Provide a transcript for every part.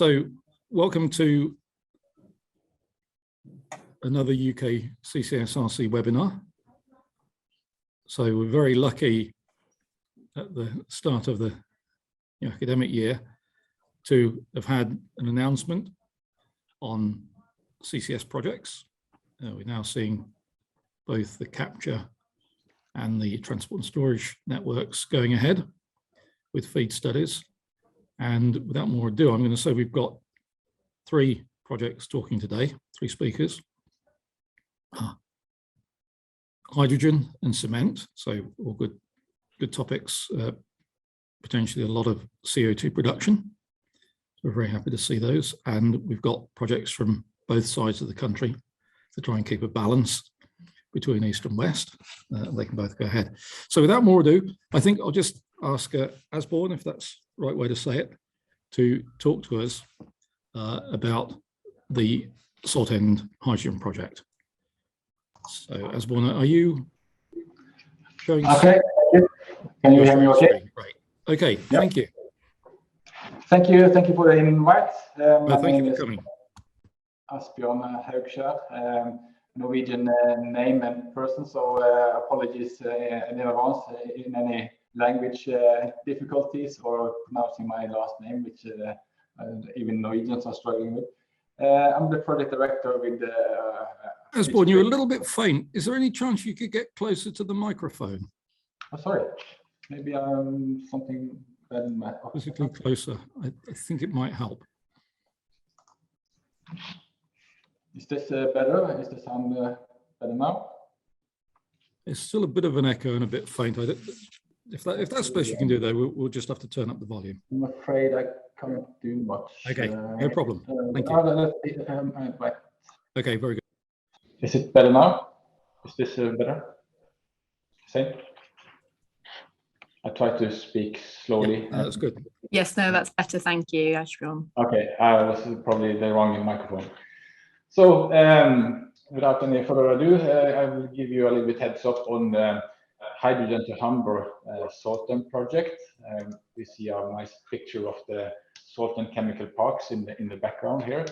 So welcome to another UKCCSRC webinar. So we're very lucky at the start of the academic year to have had an announcement on CCS projects. We're now seeing both the capture and the transport and storage networks going ahead with feed studies. And without more ado, I'm going to say we've got 3 projects talking today, 3 speakers. Hydrogen and cement, so all good topics, potentially a lot of CO2 production. We're very happy to see those. And we've got projects from both sides of the country to try and keep a balance between East and West. They can both go ahead. So without more ado, I think I'll just ask Asbjørn, if that's the right way to say it, to talk to us about the Saltend hydrogen project. So Asbjørn, are you showing? Okay, can you hear me okay? Right. Okay, yep. Thank you. Thank you for the invite. Thank you for coming. Asbjørn Haugsgjerd, Norwegian name and person, so apologies in advance in any language difficulties or pronouncing my last name, which even Norwegians are struggling with. I'm the project director with Asbjørn, you're a little bit faint. Is there any chance you could get closer to the microphone? Oh, sorry. Maybe something better than that. Physically closer. I think it might help. Is this better? Is the sound better now? It's still a bit of an echo and a bit faint. If that's the best you can do, though, we'll just have to turn up the volume. I'm afraid I can't do much. Okay, no problem. Thank you. Right. Okay, very good. Is it better now? Is this better? Same? I try to speak slowly. Yeah, that's good. Yes, no, that's better. Thank you, Asbjørn. Okay, I was probably the wrong microphone. So, without any further ado, I will give you a little bit heads up on the hydrogen to Humber Saltend project. We see a nice picture of the Saltend chemical parks in the background here.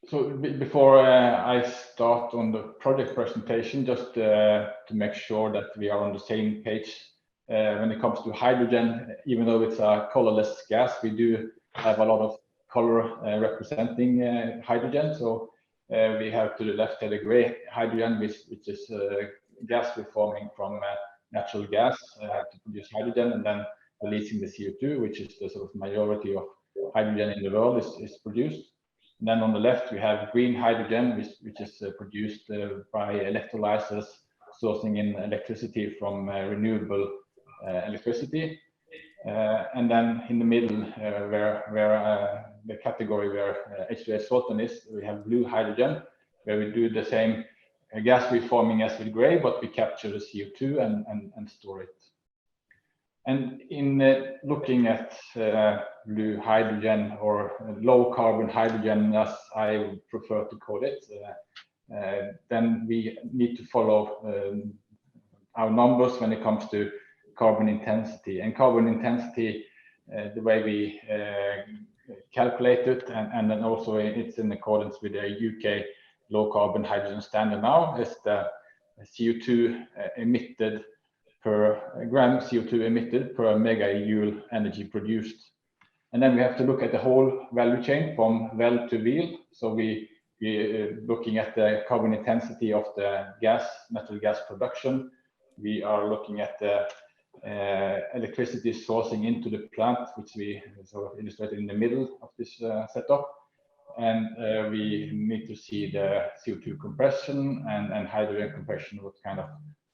So before I start on the project presentation, just to make sure that we are on the same page when it comes to hydrogen, even though it's a colorless gas, we do have a lot of color representing hydrogen. So we have to the left here the gray hydrogen, which is gas reforming from natural gas to produce hydrogen, and then releasing the CO2, which is the sort of majority of hydrogen in the world is produced. And then on the left we have green hydrogen, which is produced by electrolyzers sourcing in electricity from renewable electricity. And then in the middle, where the category where H2S Saltend is, we have blue hydrogen, where we do the same gas reforming as with gray, but we capture the CO2 and store it. And in looking at blue hydrogen, or low carbon hydrogen, as I would prefer to call it, then we need to follow our numbers when it comes to carbon intensity. And carbon intensity, the way we calculate it, and then also it's in accordance with the UK low carbon hydrogen standard now, is the CO2 emitted per gram CO2 emitted per megajoule energy produced. And then we have to look at the whole value chain from well to wheel. So we looking at the carbon intensity of the natural gas production. We are looking at the electricity sourcing into the plant, which we sort of illustrated in the middle of this setup. And we need to see the CO2 compression and hydrogen compression, what kind of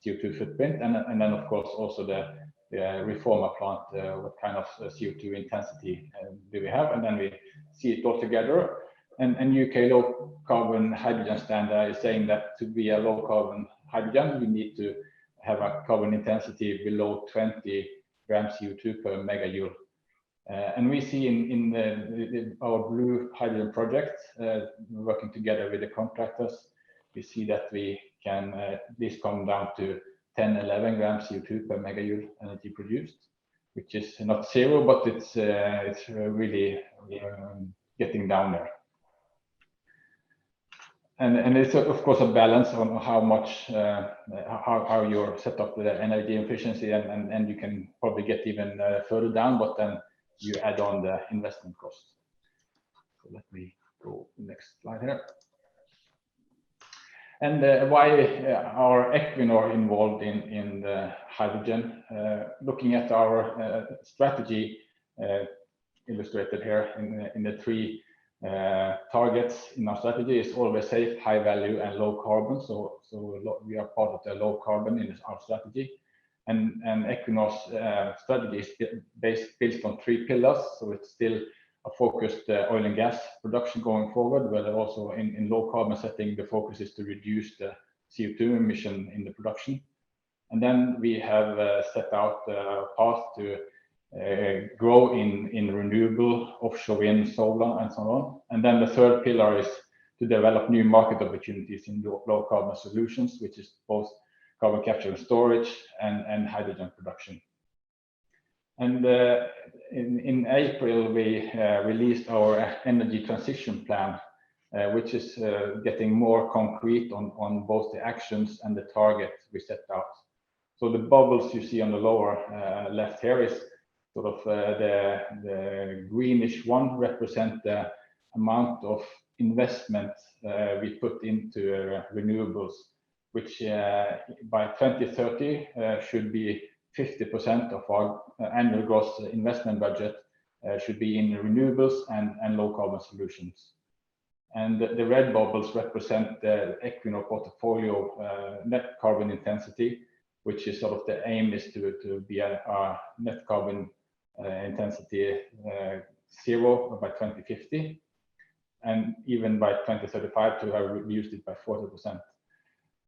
CO2 footprint, and then of course also the reformer plant, what kind of CO2 intensity do we have, and then we see it all together. And UK low carbon hydrogen standard is saying that to be a low carbon hydrogen, we need to have a carbon intensity below 20 grams CO2 per megajoule. And we see in our blue hydrogen project, working together with the contractors, we see that we can this come down to 10-11 grams CO2 per megajoule energy produced. which is not zero, but it's really getting down there. And it's of course a balance on how much how you're set up with the energy efficiency, and you can probably get even further down, but then you add on the investment cost. So let me go to the next slide here. And why are Equinor involved in the hydrogen? Looking at our strategy illustrated here in the three targets in our strategy is always safe, high value, and low carbon. So we are part of the low carbon in our strategy, and Equinor's strategy is built on three pillars. So it's still a focused oil and gas production going forward, but also in low carbon setting, the focus is to reduce the CO2 emission in the production. And then we have set out a path to grow in renewable, offshore wind, solar, and so on. And then the third pillar is to develop new market opportunities in low carbon solutions, which is both carbon capture and storage and hydrogen production. And in April, we released our energy transition plan, which is getting more concrete on both the actions and the targets we set out. So the bubbles you see on the lower left here is sort of the greenish one represent the amount of investment we put into renewables, which by 2030 should be 50% of our annual gross investment budget should be in renewables and low carbon solutions. And the red bubbles represent the Equinor portfolio net carbon intensity, which is sort of the aim is to be a net carbon intensity zero by 2050, and even by 2035 to have reduced it by 40%.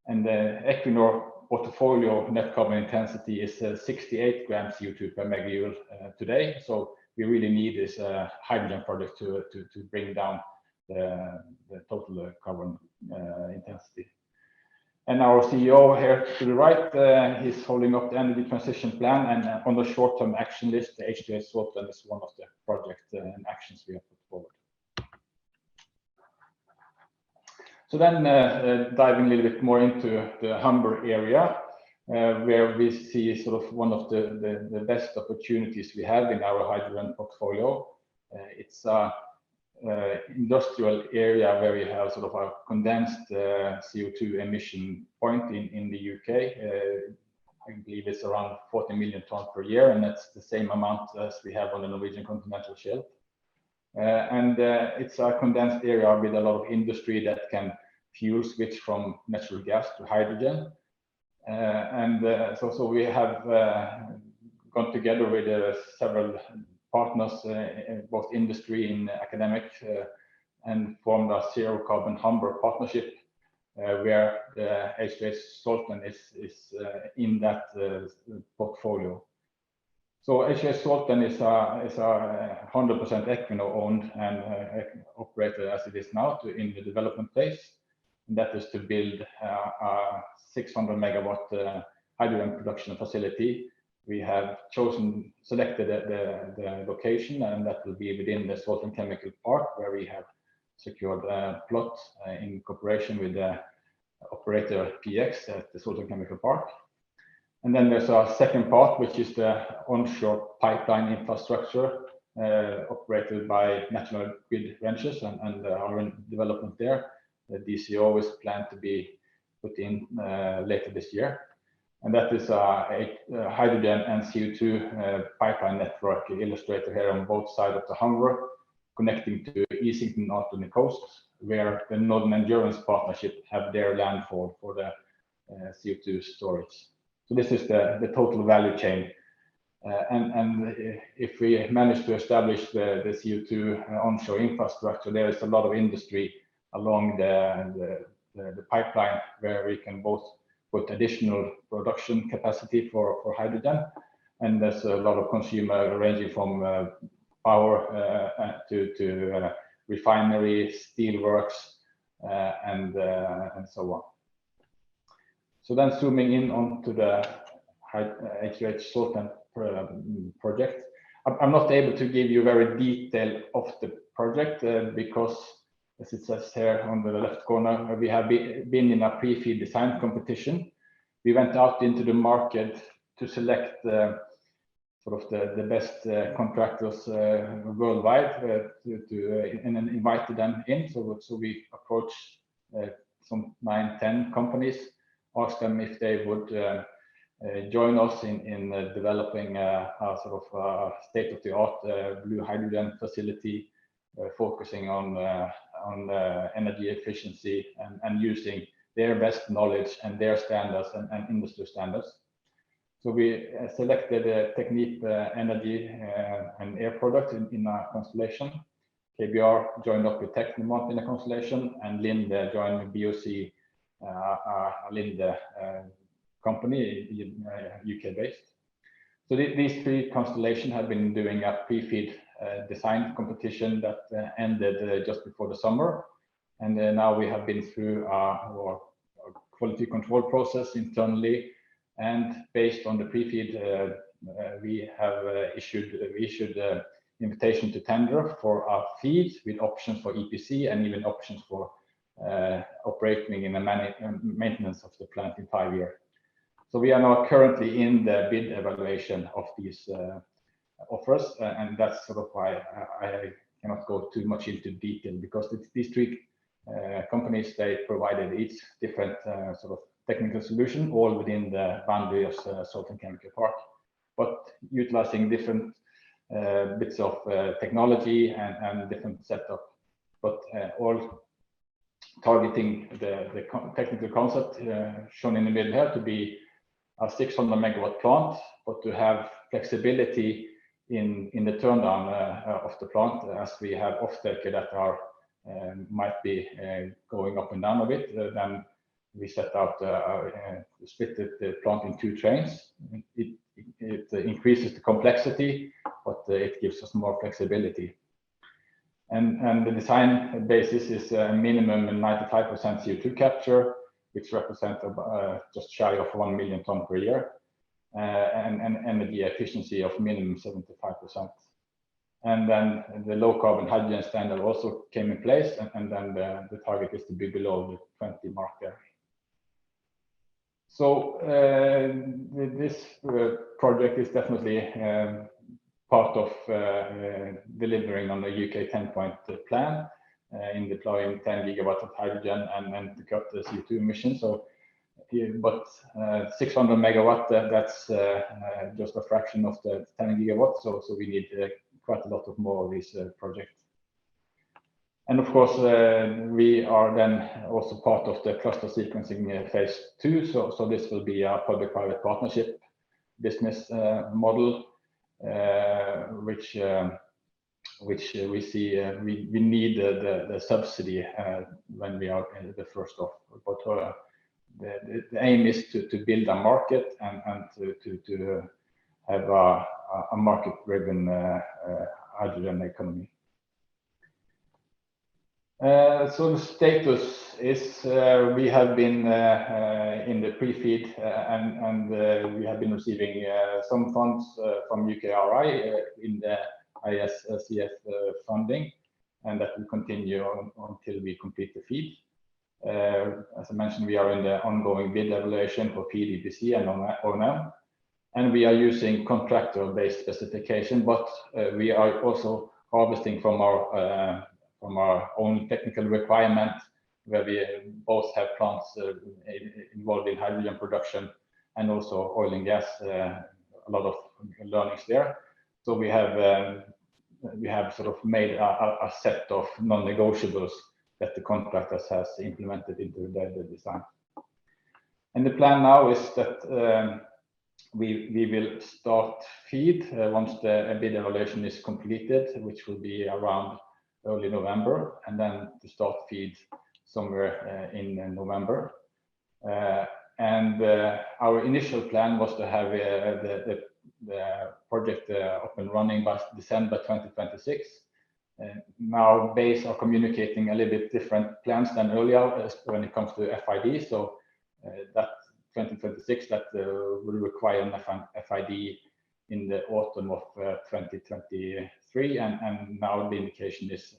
And the Equinor portfolio net carbon intensity is 68 grams CO2 per megajoule today. So we really need this hydrogen project to bring down the total carbon intensity. And our CEO here to the right, he's holding up the energy transition plan, and on the short-term action list, the H2S Saltend is one of the projects and actions we have put forward. So then diving a little bit more into the Humber area, where we see sort of one of the best opportunities we have in our hydrogen portfolio. It's a industrial area where we have sort of a condensed CO2 emission point in the UK. I believe it's around 40 million tons per year, and that's the same amount as we have on the Norwegian continental shelf. It's a condensed area with a lot of industry that can fuel switch from natural gas to hydrogen. So we have gone together with several partners, both industry and academic, and formed a zero carbon Humber partnership, where the H2S Saltend is in that portfolio. So H2S Saltend is a 100% Equinor owned and operated as it is now in the development phase. And that is to build a 600 megawatt hydrogen production facility. We have selected the location, and that will be within the Saltend Chemical Park, where we have secured a plot in cooperation with the operator PX at the Saltend Chemical Park. And then there's a second part, which is the onshore pipeline infrastructure operated by National Grid Ventures and our development there. The DCO is planned to be put in later this year. And that is a hydrogen and CO2 pipeline network illustrated here on both sides of the Humber, connecting to Easington out on the coast, where the Northern Endurance Partnership have their landfall for the CO2 storage. So this is the total value chain. And if we manage to establish the CO2 onshore infrastructure, there is a lot of industry along the pipeline where we can both put additional production capacity for hydrogen. And there's a lot of consumer ranging from power to refinery, steelworks, and so on. So then zooming in onto the H2S Saltend project. I'm not able to give you very detail of the project because, as it says here on the left corner, we have been in a pre-feed design competition. We went out into the market to select sort of the best contractors worldwide and then invited them in. So we approached some 9-10 companies, asked them if they would join us in developing a sort of state-of-the-art blue hydrogen facility, focusing on energy efficiency and using their best knowledge and their standards and industry standards. So we selected Technip Energy and Air Products in our constellation. KBR joined up with Technomont in a constellation, and Linde joined with BOC, a Linde company, UK based. So these three constellations have been doing a pre-feed design competition that ended just before the summer. And now we have been through our quality control process internally. And based on the pre-feed, we have issued invitation to tender for our feed with options for EPC and even options for operating in the maintenance of the plant in 5 years. So we are now currently in the bid evaluation of these offers, and that's sort of why I cannot go too much into detail, because these three companies, they provided each different sort of technical solution, all within the boundary of Saltend Chemical Park, but utilizing different bits of technology and different setup, but all targeting the technical concept shown in the middle here to be a 600 megawatt plant, but to have flexibility in the turndown of the plant, as we have off-taker that are might be going up and down a bit. Then we set out split the plant in 2 trains. It increases the complexity, but it gives us more flexibility. And the design basis is a minimum 95% CO2 capture, which represents just shy of 1 million ton per year, and energy efficiency of minimum 75%. And then the low carbon hydrogen standard also came in place, and then the target is to be below the 20 mark there. So this project is definitely part of delivering on the UK 10-point plan in deploying 10 gigawatts of hydrogen and to cut the CO2 emissions. So, but 600 megawatt, that's just a fraction of the 10 gigawatts. So we need quite a lot of more of these projects. And of course, we are then also part of the cluster sequencing phase 2. So this will be a public-private partnership business model, which we see we need the subsidy when we are in the first off. But the aim is to build a market and to have a market-driven hydrogen economy. So the status is we have been in the pre-feed and we have been receiving some funds from UKRI in the ISCF funding, and that will continue until we complete the feed. As I mentioned, we are in the ongoing bid evaluation for feed, EPC and O&M, and we are using contractor-based specification, but we are also harvesting from our own technical requirement, where we both have plants involved in hydrogen production and also oil and gas, a lot of learnings there. So we have sort of made a set of non-negotiables that the contractors has implemented into the design. And the plan now is that we will start feed once the bid evaluation is completed, which will be around early November, and then to start feed somewhere in November. And our initial plan was to have the project up and running by December 2026. Now BASE are communicating a little bit different plans than earlier when it comes to FID. So that 2026, that will require an FID in the autumn of 2023, and now the indication is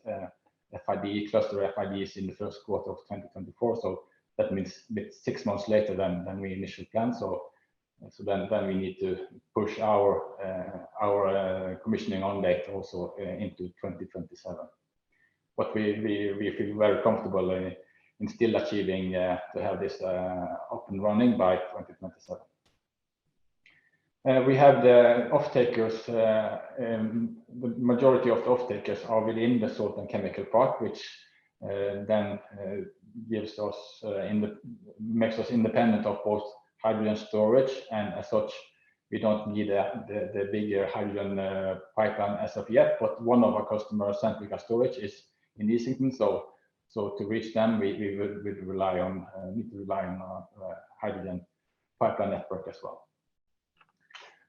cluster FIDs in the first quarter of 2024. So that means a bit 6 months later than we initially planned. So then we need to push our commissioning on date also into 2027. But we feel very comfortable in still achieving to have this up and running by 2027. We have the off-takers, the majority of the off-takers are within the Saltend Chemical Park, which then gives us makes us independent of both hydrogen storage, and as such we don't need the bigger hydrogen pipeline as of yet. But one of our customers, Centrica Storage, is in Easington, so to reach them we would need to rely on hydrogen pipeline network as well.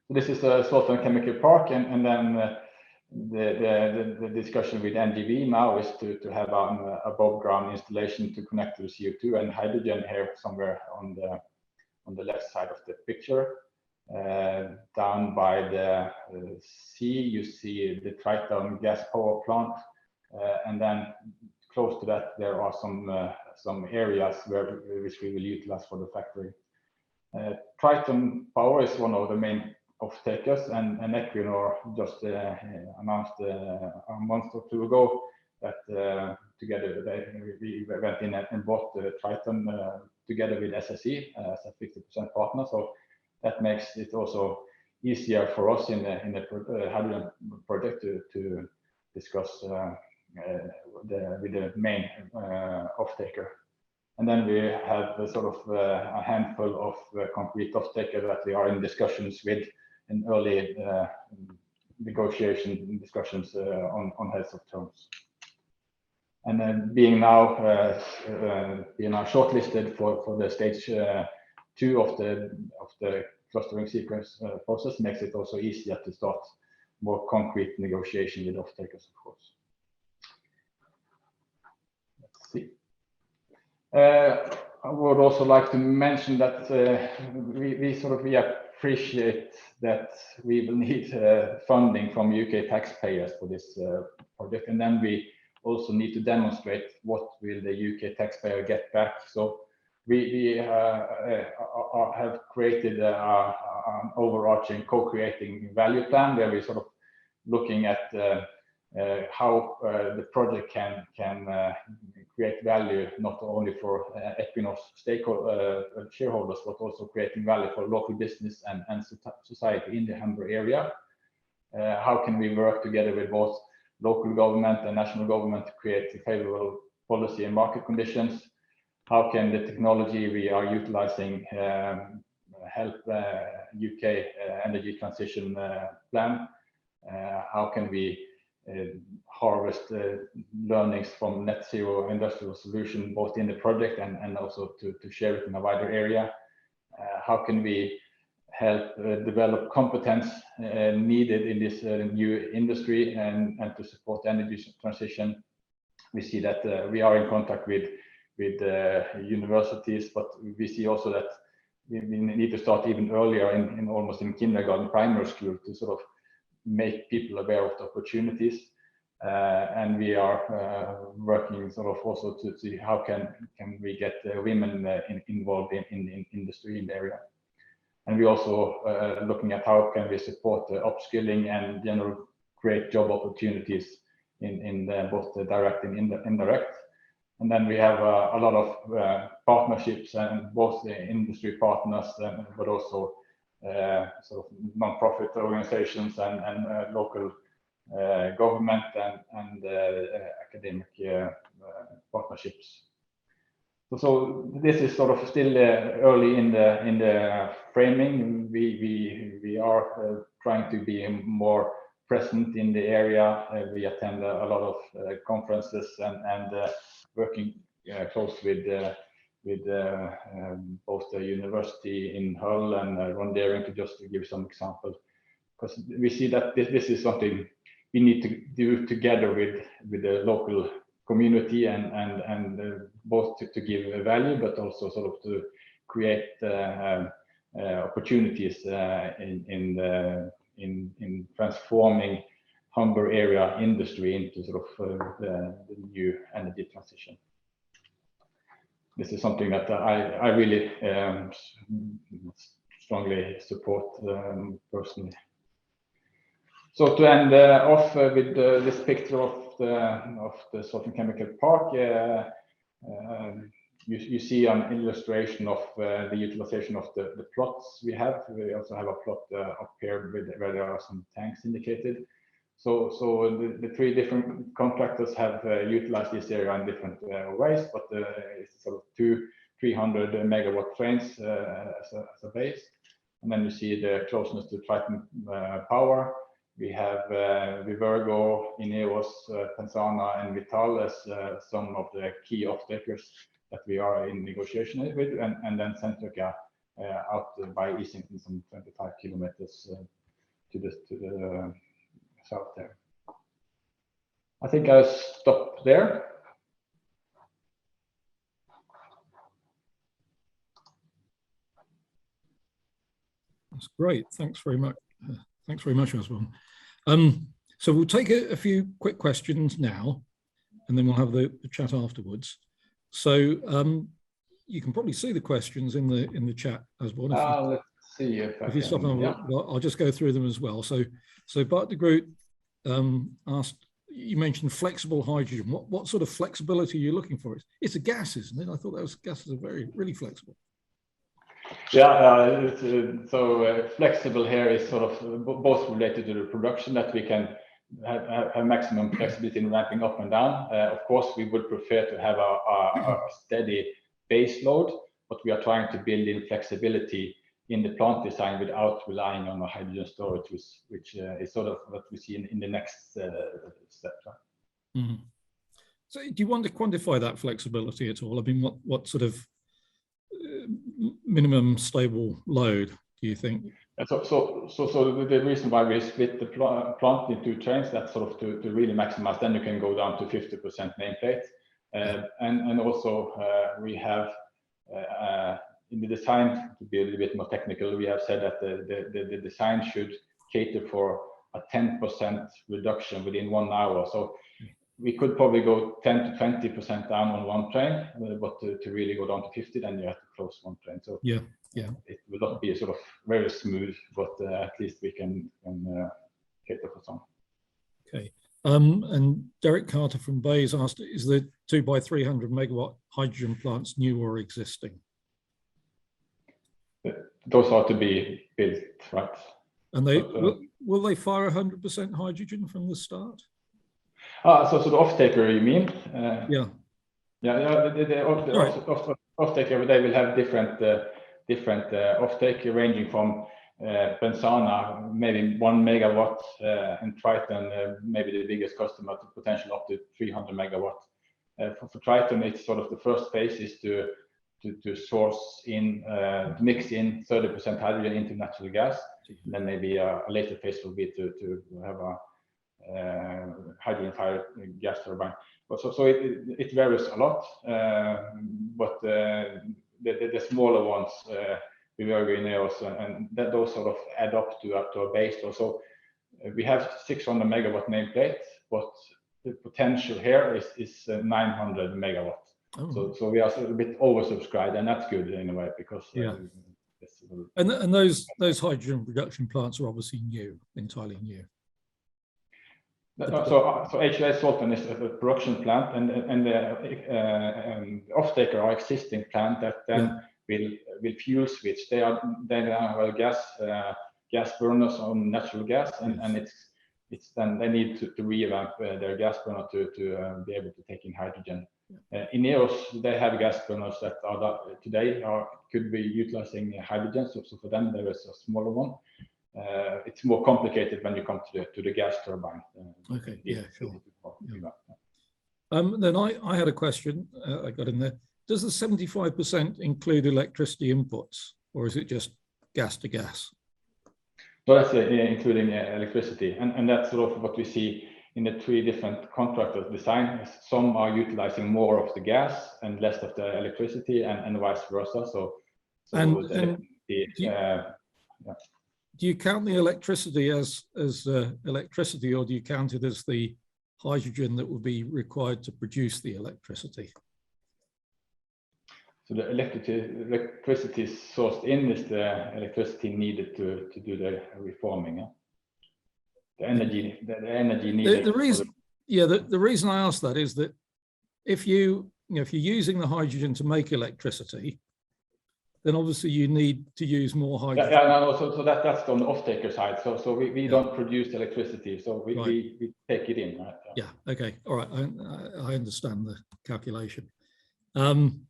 So this is the Saltend Chemical Park, and then the discussion with NGV now is to have an above ground installation to connect to the CO2 and hydrogen here somewhere on the left side of the picture. Down by the sea you see the Triton gas power plant, and then close to that there are some areas which we will utilize for the factory. Triton Power is one of the main off-takers, and Equinor just announced a month or two ago that together we went in and bought the Triton together with SSE as a 50% partner. So that makes it also easier for us in the hydrogen project to discuss with the main off-taker. And then we have sort of a handful of concrete off-taker that we are in discussions with, in early negotiation discussions on heads of terms. And then being now shortlisted for the stage 2 of the clustering sequence process makes it also easier to start more concrete negotiation with off-takers, of course. Let's see. I would also like to mention that we appreciate that we will need funding from UK taxpayers for this project, and then we also need to demonstrate what will the UK taxpayer get back. So we have created an overarching co-creating value plan where we're sort of looking at how the project can create value not only for Equinor's shareholders, but also creating value for local business and society in the Humber area. How can we work together with both local government and national government to create favorable policy and market conditions? How can the technology we are utilizing help UK energy transition plan? How can we harvest learnings from net zero industrial solution both in the project and also to share it in a wider area? How can we help develop competence needed in this new industry and to support energy transition? We see that we are in contact with universities, but we see also that we need to start even earlier in almost in kindergarten, primary school, to sort of make people aware of the opportunities. And we are working sort of also to see how can we get women involved in industry in the area. And we also looking at how can we support the upskilling and general create job opportunities in both the direct and indirect. And then we have a lot of partnerships, and both the industry partners but also sort of non-profit organizations and local government and academic partnerships. So this is sort of still early in the framing. We are trying to be more present in the area. We attend a lot of conferences and working close with both the university in Hull and Rondering, to just to give some examples, because we see that this is something we need to do together with the local community and both to give value, but also sort of to create opportunities in the in transforming Humber area industry into sort of the new energy transition. This is something that I really strongly support personally. So to end off with this picture of the Saltend Chemical Park, you see an illustration of the utilization of the plots we have. We also have a plot up here where there are some tanks indicated. So the three different contractors have utilized this area in different ways, but it's sort of 300 megawatt trains as a base. And then you see the closeness to Triton Power. We have Vivergo, Ineos, Pensana, and Vital as some of the key off-takers that we are in negotiation with, and then Centrica out by Easington, some 25 kilometers to the south there. I think I'll stop there. That's great. Thanks very much. Thanks very much, Asbjørn. So we'll take a few quick questions now, and then we'll have the chat afterwards. So you can probably see the questions in the chat, Asbjørn. Let's see if you stop, I'll just go through them as well. So Bart de Groot asked, you mentioned flexible hydrogen. What sort of flexibility are you looking for? It's a gas, isn't it? I thought gases are really flexible. Yeah, so flexible here is sort of both related to the production, that we can have maximum flexibility in ramping up and down. Of course, we would prefer to have a steady base load, but we are trying to build in flexibility in the plant design without relying on a hydrogen storage, which is sort of what we see in the next step. Right? Mm-hmm. So do you want to quantify that flexibility at all? I mean, what sort of minimum stable load do you think? So the reason why we split the plant into trains, that's sort of to really maximize, then you can go down to 50% nameplate. And also we have in the design, to be a little bit more technical, we have said that the design should cater for a 10% reduction within 1 hour. So we could probably go 10 to 20% down on one train, but to really go down to 50, then you have to close one train. So yeah, it will not be sort of very smooth, but at least we can cater for some. Okay. And Derek Carter from Bays asked, is the 2x300 megawatt hydrogen plants new or existing? Those are to be built, right? And will they fire 100% hydrogen from the start? So the off-taker, you mean? Yeah. The off-taker, they will have different off-take ranging from Pensana, maybe 1 megawatt, and Triton, maybe the biggest customer, to potential up to 300 megawatt. For Triton, it's sort of the first phase is to source in, mix in 30% hydrogen into natural gas. And then maybe a later phase will be to have a hydrogen-fired gas turbine. But so it varies a lot, but the smaller ones, Vivergo, Ineos, and those sort of add up to a base. So we have 600 megawatt nameplate, but the potential here is 900 megawatt. Oh. So we are a bit oversubscribed, and that's good in a way, because and those hydrogen production plants are obviously new, entirely new. So HLA Saltend is a production plant, and the off-taker are existing plant that then will fuel switch. They are gas burners on natural gas, and it's then they need to revamp their gas burner to be able to take in hydrogen. Ineos, they have gas burners that today could be utilizing hydrogen. So for them there is a smaller one. It's more complicated when you come to the gas turbine. Okay, yeah, sure. Then I had a question I got in there. Does the 75% include electricity inputs, or is it just gas to gas? So that's including electricity, and that's sort of what we see in the three different contractors' design. Some are utilizing more of the gas and less of the electricity, and vice versa. do you count the electricity as electricity, or do you count it as the hydrogen that would be required to produce the electricity? So the electricity sourced in is the electricity needed to do the reforming. Yeah? The energy needed. The reason I ask that is that if if you're using the hydrogen to make electricity, then obviously you need to use more hydrogen. So that's on the off-taker side. So we don't produce electricity, so we take it in. Right? Yeah. Okay. All right. I understand the calculation. And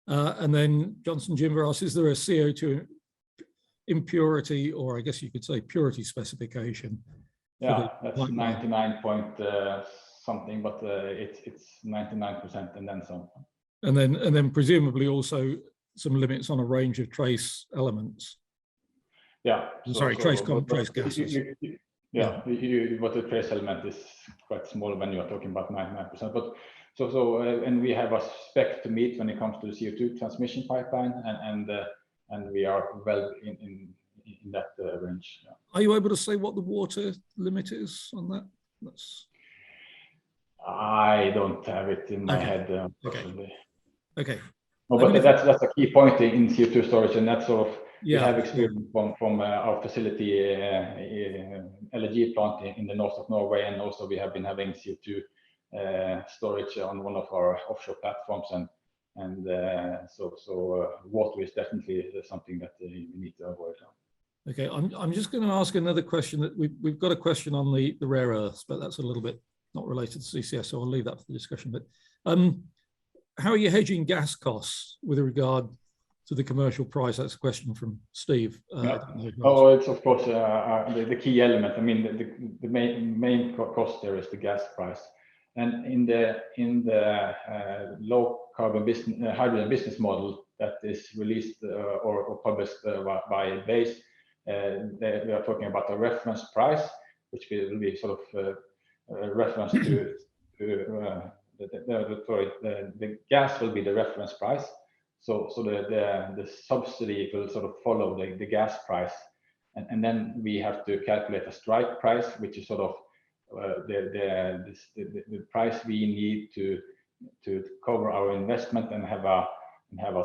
then Johnson Jimber asks, is there a CO2 impurity, or I guess you could say purity specification? Yeah, that's 99 point something, but it's 99% and then some. And then presumably also some limits on a range of trace elements. Yeah. Trace gases. But the trace element is quite small when you are talking about 99%. But and we have a spec to meet when it comes to the CO2 transmission pipeline, and we are well in that range. Yeah. Are you able to say what the water limit is on that? I don't have it in my head. Okay. No, but that's a key point in CO2 storage, and that's sort of we have experience from our facility, LNG plant in the north of Norway, and also we have been having CO2 storage on one of our offshore platforms, and so water is definitely something that we need to avoid. Okay, I'm just going to ask another question. That we've got a question on the rare earths, but that's a little bit not related to CCS, so I'll leave that for the discussion. But how are you hedging gas costs with regard to the commercial price? That's a question from Steve. It's of course the key element. I mean, the main cost there is the gas price, and in the low carbon hydrogen business model that is released or published by BASE, we are talking about a reference price, which will be sort of a reference to the gas will be the reference price. So the subsidy will sort of follow the gas price, and then we have to calculate a strike price, which is sort of the price we need to cover our investment and have a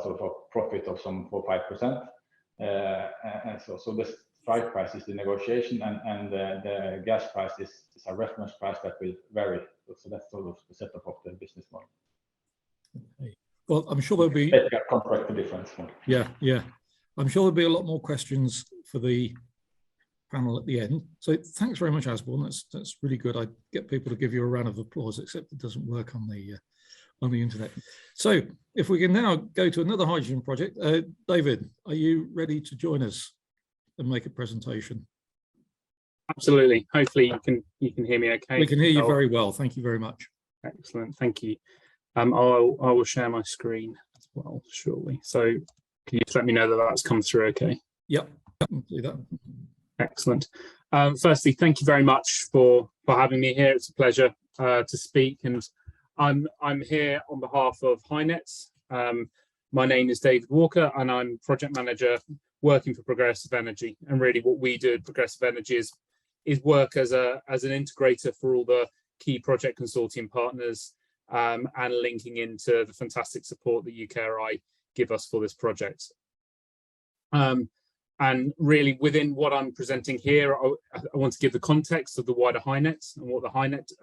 sort of a profit of some 4-5%. And so the strike price is the negotiation, and the gas price is a reference price that will vary. So that's sort of the setup of the business model. Okay. Well, I'm sure there'll be a contract difference. Yeah. I'm sure there'll be a lot more questions for the panel at the end. So thanks very much, Asbjørn. That's really good. I get people to give you a round of applause, except it doesn't work on the internet. So if we can now go to another hydrogen project, David, are you ready to join us and make a presentation? Absolutely. Hopefully you can hear me okay. We can hear you very well. Thank you very much. Excellent. Thank you. I will share my screen as well shortly. So can you just let me know that that's come through okay? Yep. Do that. Excellent. Firstly, thank you very much for having me here. It's a pleasure to speak, and I'm here on behalf of HyNet. My name is David Walker, and I'm project manager working for Progressive Energy. And really, what we do at Progressive Energy is work as an integrator for all the key project consortium partners, and linking into the fantastic support that UKRI give us for this project. And really, within what I'm presenting here, I want to give the context of the wider HyNet and what the HyNet,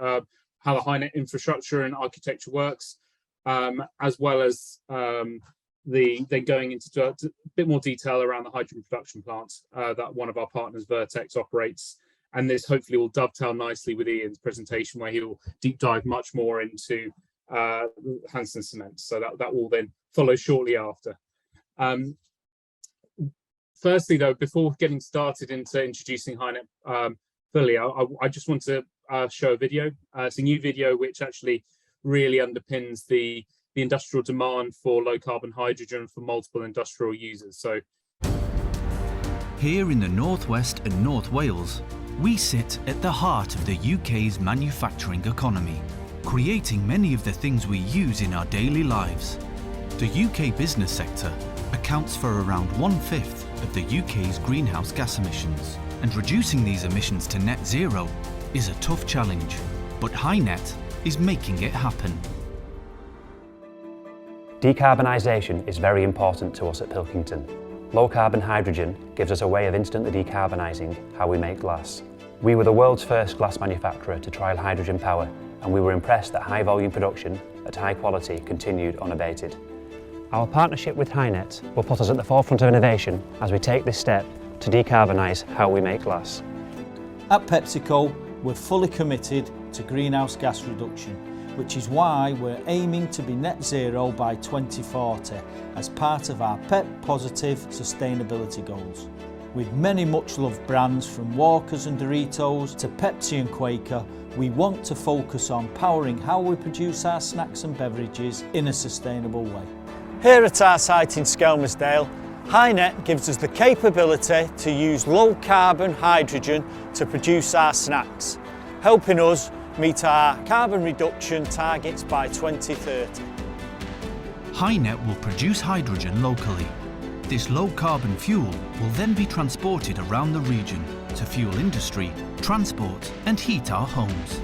how the HyNet infrastructure and architecture works, as well as then going into a bit more detail around the hydrogen production plant that one of our partners, Vertex, operates. And this hopefully will dovetail nicely with Iain's presentation, where he will deep dive much more into Hanson cement. So that will then follow shortly after. Firstly, though, before getting started into introducing HyNet fully, I just want to show a video. It's a new video which actually really underpins the industrial demand for low carbon hydrogen for multiple industrial users. So, here in the Northwest and North Wales, we sit at the heart of the UK's manufacturing economy, creating many of the things we use in our daily lives. The UK business sector accounts for around 1/5 of the UK's greenhouse gas emissions, and reducing these emissions to net zero is a tough challenge, but HyNet is making it happen. Decarbonisation is very important to us at Pilkington. Low carbon hydrogen gives us a way of instantly decarbonising how we make glass. We were the world's first glass manufacturer to trial hydrogen power, and we were impressed that high volume production at high quality continued unabated. Our partnership with HyNet will put us at the forefront of innovation as we take this step to decarbonise how we make glass. At PepsiCo, we're fully committed to greenhouse gas reduction, which is why we're aiming to be net zero by 2040 as part of our PEP Positive sustainability goals. With many much-loved brands from Walkers and Doritos to Pepsi and Quaker, we want to focus on powering how we produce our snacks and beverages in a sustainable way. Here at our site in Skelmersdale, HyNet gives us the capability to use low-carbon hydrogen to produce our snacks, helping us meet our carbon reduction targets by 2030. HyNet will produce hydrogen locally. This low-carbon fuel will then be transported around the region to fuel industry, transport and heat our homes.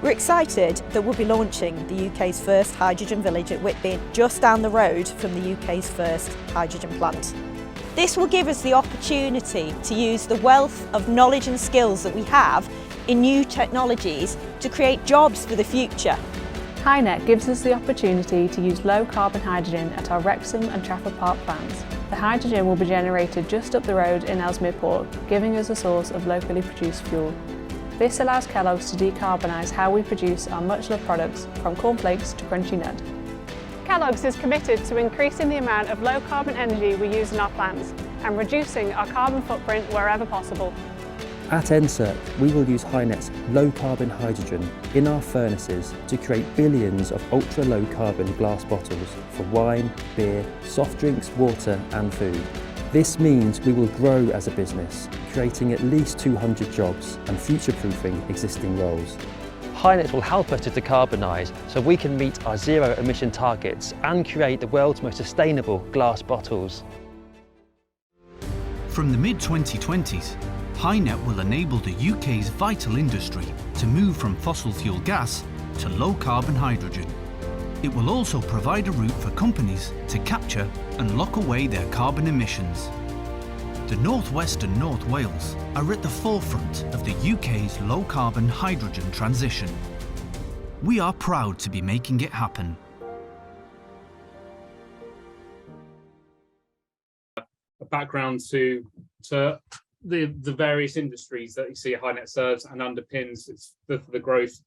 We're excited that we'll be launching the UK's first hydrogen village at Whitby, just down the road from the UK's first hydrogen plant. This will give us the opportunity to use the wealth of knowledge and skills that we have in new technologies to create jobs for the future. HyNet gives us the opportunity to use low carbon hydrogen at our Wrexham and Trafford Park plants. The hydrogen will be generated just up the road in Ellesmere Port, giving us a source of locally produced fuel. This allows Kellogg's to decarbonise how we produce our much-loved products, from cornflakes to crunchy nut. Kellogg's is committed to increasing the amount of low-carbon energy we use in our plants and reducing our carbon footprint wherever possible. At NSERC, we will use HyNet's low-carbon hydrogen in our furnaces to create billions of ultra-low-carbon glass bottles for wine, beer, soft drinks, water and food. This means we will grow as a business, creating at least 200 jobs and future-proofing existing roles. HyNet will help us to decarbonise so we can meet our zero emission targets and create the world's most sustainable glass bottles. From the mid-2020s, HyNet will enable the UK's vital industry to move from fossil fuel gas to low-carbon hydrogen. It will also provide a route for companies to capture and lock away their carbon emissions. The North West and North Wales are at the forefront of the UK's low-carbon hydrogen transition. We are proud to be making it happen. A background to the various industries that you see HyNet serves and underpins the growth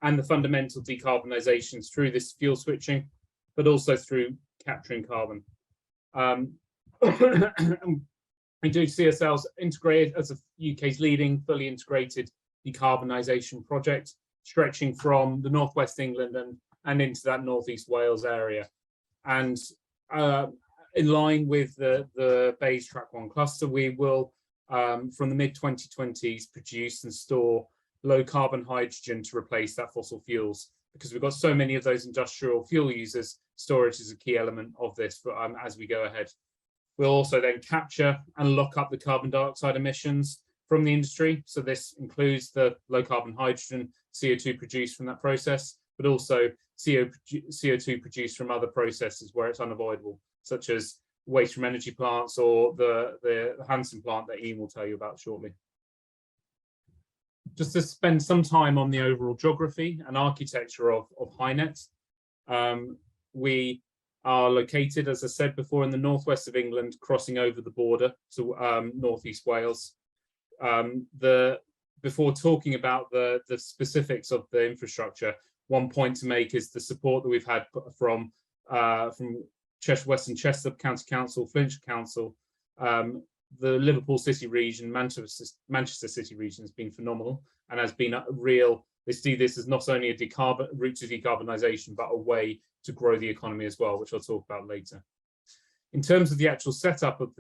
and the fundamental decarbonisations through this fuel switching, but also through capturing carbon. We do see ourselves integrated as the UK's leading fully integrated decarbonisation project, stretching from the northwest England and into that northeast Wales area. And in line with the Bayes Track 1 cluster, we will, from the mid-2020s, produce and store low carbon hydrogen to replace that fossil fuels. Because we've got so many of those industrial fuel users, storage is a key element of this as we go ahead. We'll also then capture and lock up the carbon dioxide emissions from the industry. So this includes the low carbon hydrogen, CO2 produced from that process, but also CO2 produced from other processes where it's unavoidable, such as waste from energy plants or the Hanson plant that Iain will tell you about shortly. Just to spend some time on the overall geography and architecture of HyNet. We are located, as I said before, in the northwest of England, crossing over the border to northeast Wales. Before talking about the specifics of the infrastructure, one point to make is the support that we've had from Cheshire West and Chester County Council, Flintshire Council, the Liverpool City region, Manchester City region has been phenomenal and has been a real. They see this as not only a route to decarbonisation, but a way to grow the economy as well, which I'll talk about later. In terms of the actual setup of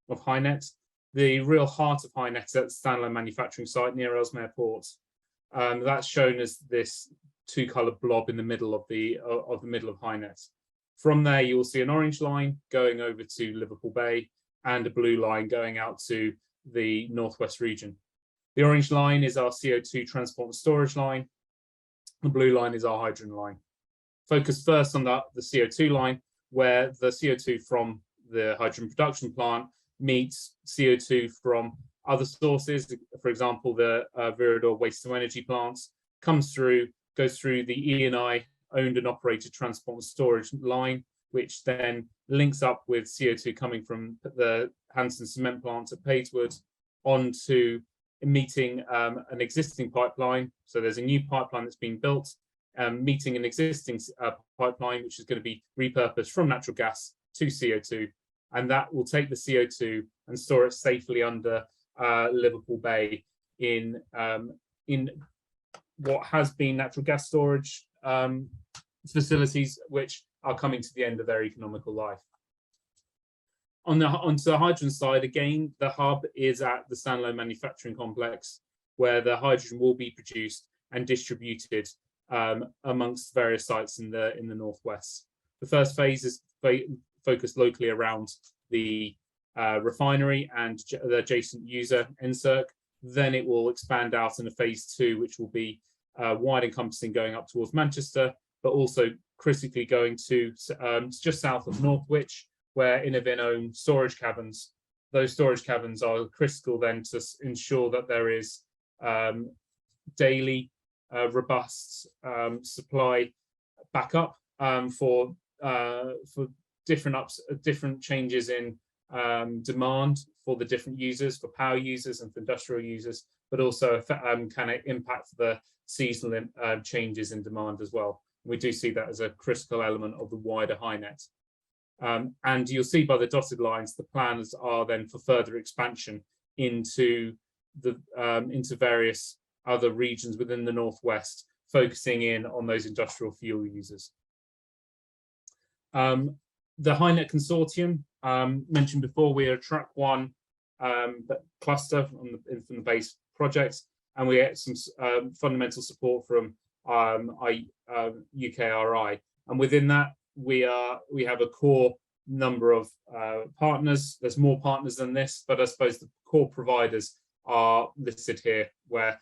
of HyNet, the real heart of HyNet is at the standalone manufacturing site near Ellesmere Port. That's shown as this two-coloured blob in the middle of the middle of HyNet. From there, you will see an orange line going over to Liverpool Bay, and a blue line going out to the northwest region. The orange line is our CO2 transport and storage line. The blue line is our hydrogen line. Focus first on the CO2 line, where the CO2 from the hydrogen production plant meets CO2 from other sources, for example, the Viridor waste to energy plants, goes through the E&I owned and operated transport and storage line, which then links up with CO2 coming from the Hanson cement plant at Padeswood onto meeting an existing pipeline. So there's a new pipeline that's being built, meeting an existing pipeline, which is going to be repurposed from natural gas to CO2, and that will take the CO2 and store it safely under Liverpool Bay in what has been natural gas storage facilities, which are coming to the end of their economical life. Onto the hydrogen side, again, the hub is at the standalone manufacturing complex, where the hydrogen will be produced and distributed amongst various sites in the northwest. The first phase is focused locally around the refinery and the adjacent user NSERC. Then it will expand out in a phase 2, which will be wide encompassing, going up towards Manchester, but also critically going to just south of Northwich, where Innovin own storage caverns. Those storage caverns are critical then to ensure that there is daily robust supply backup for different changes in demand for the different users, for power users and for industrial users, but also can it impact the seasonal changes in demand as well. We do see that as a critical element of the wider HyNet. And you'll see by the dotted lines, the plans are then for further expansion into various other regions within the northwest, focusing in on those industrial fuel users. The HyNet consortium mentioned before, we are a track 1 cluster from the base project, and we get some fundamental support from UKRI, and within that we have a core number of partners. There's more partners than this, but I suppose the core providers are listed here, where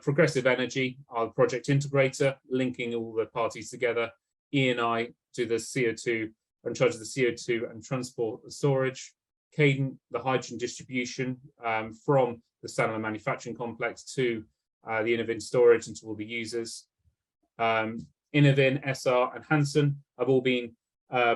Progressive Energy, our project integrator, linking all the parties together. E&I do the CO2, in charge of the CO2 and transport and storage. Cadent, the hydrogen distribution from the standalone manufacturing complex to the Innovin storage and to all the users. Innovin, SR and Hanson have all been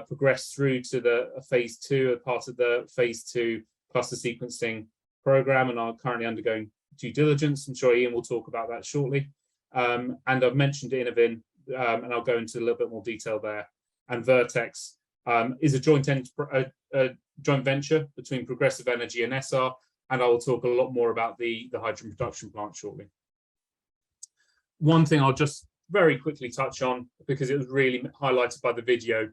progressed through to the phase 2, as part of the phase 2 cluster sequencing program, and are currently undergoing due diligence. I'm sure Iain will talk about that shortly. And I've mentioned Innovin, and I'll go into a little bit more detail there. And Vertex is a joint venture between Progressive Energy and SR, and I will talk a lot more about the hydrogen production plant shortly. One thing I'll just very quickly touch on, because it was really highlighted by the video,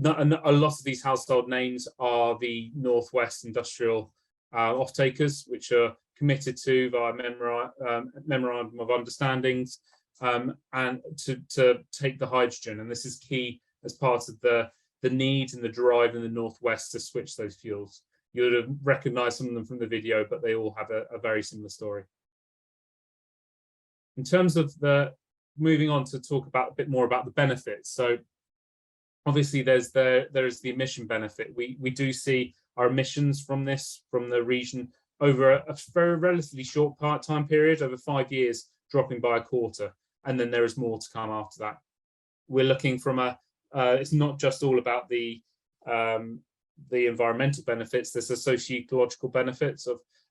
a lot of these household names are the Northwest industrial off-takers, which are committed to via memorandum of understandings and to take the hydrogen. And this is key as part of the need and the drive in the Northwest to switch those fuels. You would have recognized some of them from the video, but they all have a very similar story. In terms of moving on to talk about a bit more about the benefits. So obviously there is the emission benefit. We do see our emissions from the region over a very relatively short time period, over 5 years, dropping by a quarter, and then there is more to come after that. We're looking from it's not just all about the environmental benefits. There's the socio-ecological benefits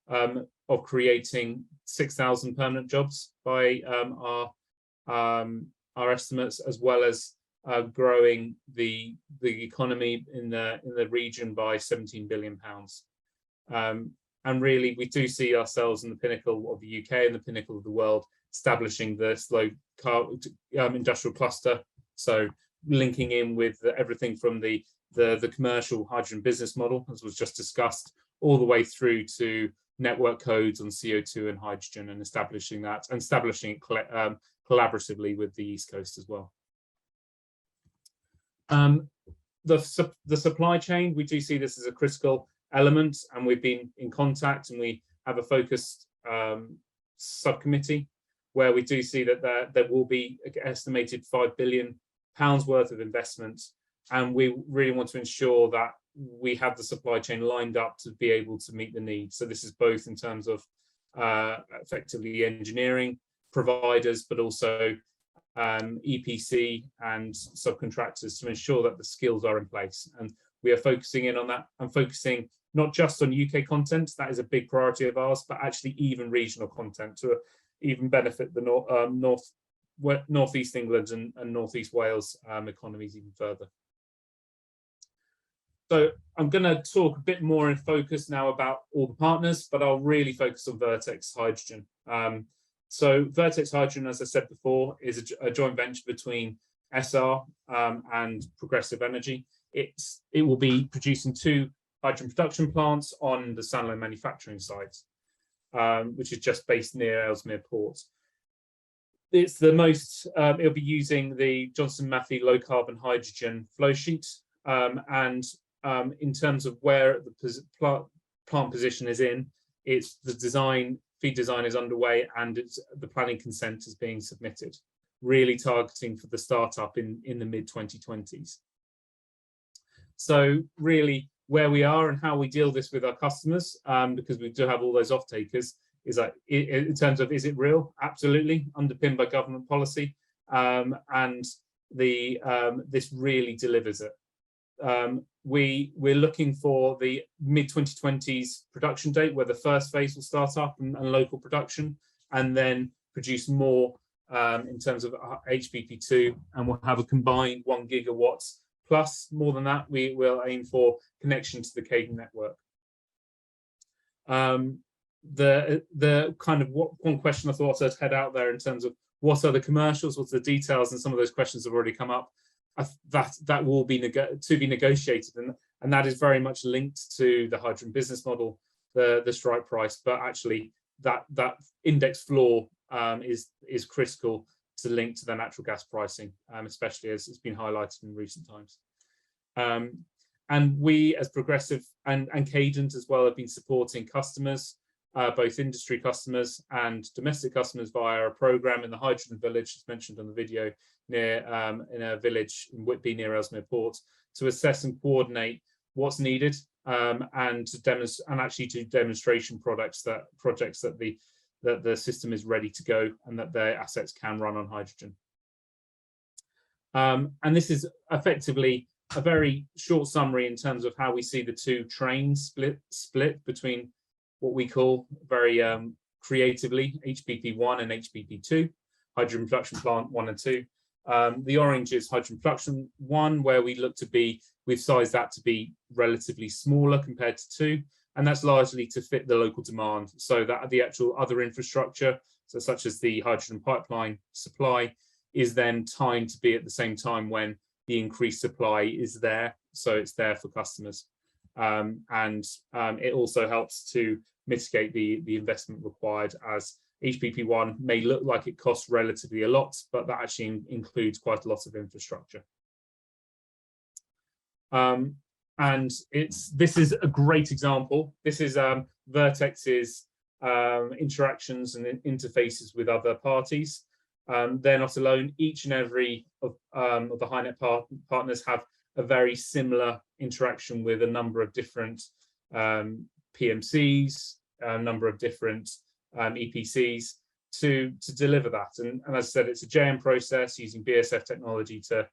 of creating 6,000 permanent jobs by our estimates, as well as growing the economy in the region by £17 billion. And really, we do see ourselves in the pinnacle of the UK and the pinnacle of the world, establishing this low carbon industrial cluster. So linking in with everything from the commercial hydrogen business model, as was just discussed, all the way through to network codes on CO2 and hydrogen, and establishing it collaboratively with the East Coast as well. The supply chain, we do see this as a critical element, and we've been in contact, and we have a focused subcommittee where we do see that there will be estimated £5 billion worth of investment, and we really want to ensure that we have the supply chain lined up to be able to meet the needs. So this is both in terms of effectively engineering providers, but also EPC and subcontractors to ensure that the skills are in place. And we are focusing in on that and focusing not just on UK content, that is a big priority of ours, but actually even regional content to even benefit the Northeast England and Northeast Wales economies even further. So I'm going to talk a bit more in focus now about all the partners, but I'll really focus on Vertex Hydrogen. So Vertex Hydrogen, as I said before, is a joint venture between SR and Progressive Energy. It will be producing 2 hydrogen production plants on the Saltend manufacturing site, which is just based near Ellesmere Port. It's the most, it'll be using the Johnson Matthey low carbon hydrogen flow sheet, and in terms of where the plant position is in, it's the feed design is underway, and the planning consent is being submitted, really targeting for the startup in the mid-2020s. So really where we are and how we deal this with our customers, because we do have all those off-takers, is that in terms of, is it real? Absolutely, underpinned by government policy, and this really delivers it. We're looking for the mid-2020s production date where the first phase will start up and local production, and then produce more in terms of HPP2, and we'll have a combined 1 gigawatts plus. More than that, we will aim for connection to the Cadent network. The kind of one question I thought I'd head out there in terms of what are the commercials, what's the details, and some of those questions have already come up. That will be to be negotiated, and that is very much linked to the hydrogen business model, the strike price. But actually, that index floor is critical to link to the natural gas pricing, especially as it's been highlighted in recent times. And we, as Progressive and Cadent as well, have been supporting customers, both industry customers and domestic customers, via a programme in the Hydrogen Village, as mentioned on the video, near in a village in Whitby near Ellesmere Port, to assess and coordinate what's needed, and to demonstrate, and actually do demonstration projects that the system is ready to go and that their assets can run on hydrogen. And this is effectively a very short summary in terms of how we see the 2 trains split between what we call very creatively HPP1 and HPP2, hydrogen production plant 1 and 2. The orange is hydrogen production 1, where we've sized that to be relatively smaller compared to 2, and that's largely to fit the local demand, so that the actual other infrastructure, so such as the hydrogen pipeline supply, is then timed to be at the same time when the increased supply is there, so it's there for customers. And it also helps to mitigate the investment required, as HPP1 may look like it costs relatively a lot, but that actually includes quite a lot of infrastructure. And this is a great example. This is Vertex's interactions and interfaces with other parties. They're not alone. Each and every of the HyNet partners have a very similar interaction with a number of different PMCs, a number of different EPCs to deliver that. And as I said, it's a JM process using BSF technology to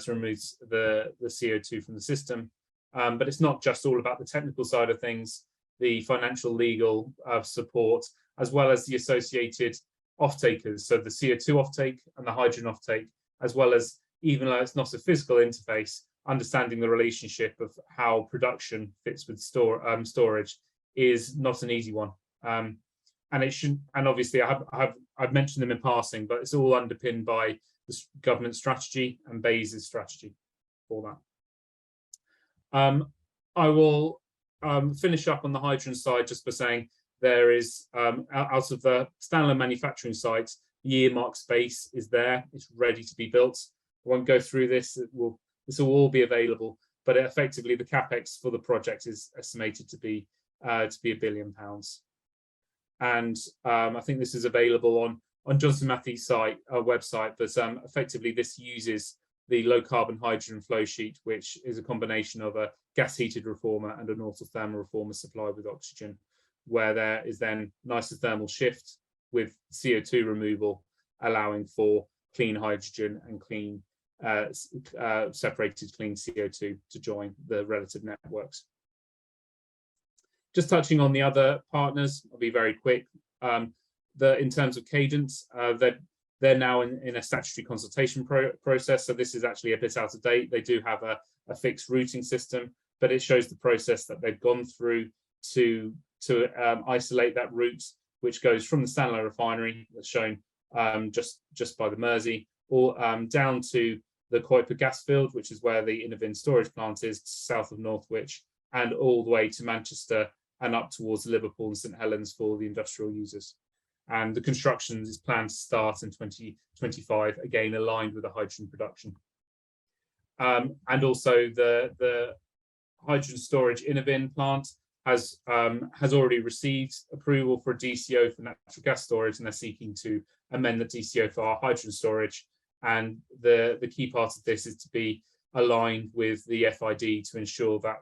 remove the CO2 from the system. But it's not just all about the technical side of things, the financial, legal support, as well as the associated off-takers, so the CO2 off-take and the hydrogen off-take, as well as, even though it's not a physical interface, understanding the relationship of how production fits with storage is not an easy one. And it shouldn't, and obviously I've mentioned them in passing, but it's all underpinned by the government strategy and BEIS's strategy for that. I will finish up on the hydrogen side just by saying there is, out of the standalone manufacturing sites, the earmark space is there, it's ready to be built. I won't go through this, this will all be available, but effectively the capex for the project is estimated to be £1 billion. And I think this is available on Johnson Matthey's website, but effectively this uses the low carbon hydrogen flow sheet, which is a combination of a gas heated reformer and an autothermal reformer supplied with oxygen, where there is then an isothermal shift with CO2 removal, allowing for clean hydrogen and clean separated clean CO2 to join the relative networks. Just touching on the other partners, I'll be very quick. In terms of Cadence, they're now in a statutory consultation process, so this is actually a bit out of date. They do have a fixed routing system, but it shows the process that they've gone through to isolate that route, which goes from the Stanlow refinery, that's shown just by the Mersey, or down to the Kuiper gas field, which is where the Innovin storage plant is, south of Northwich, and all the way to Manchester and up towards Liverpool and St Helens for the industrial users. And the construction is planned to start in 2025, again aligned with the hydrogen production. And also the hydrogen storage Innovin plant has already received approval for a DCO for natural gas storage, and they're seeking to amend the DCO for our hydrogen storage. And the key part of this is to be aligned with the FID to ensure that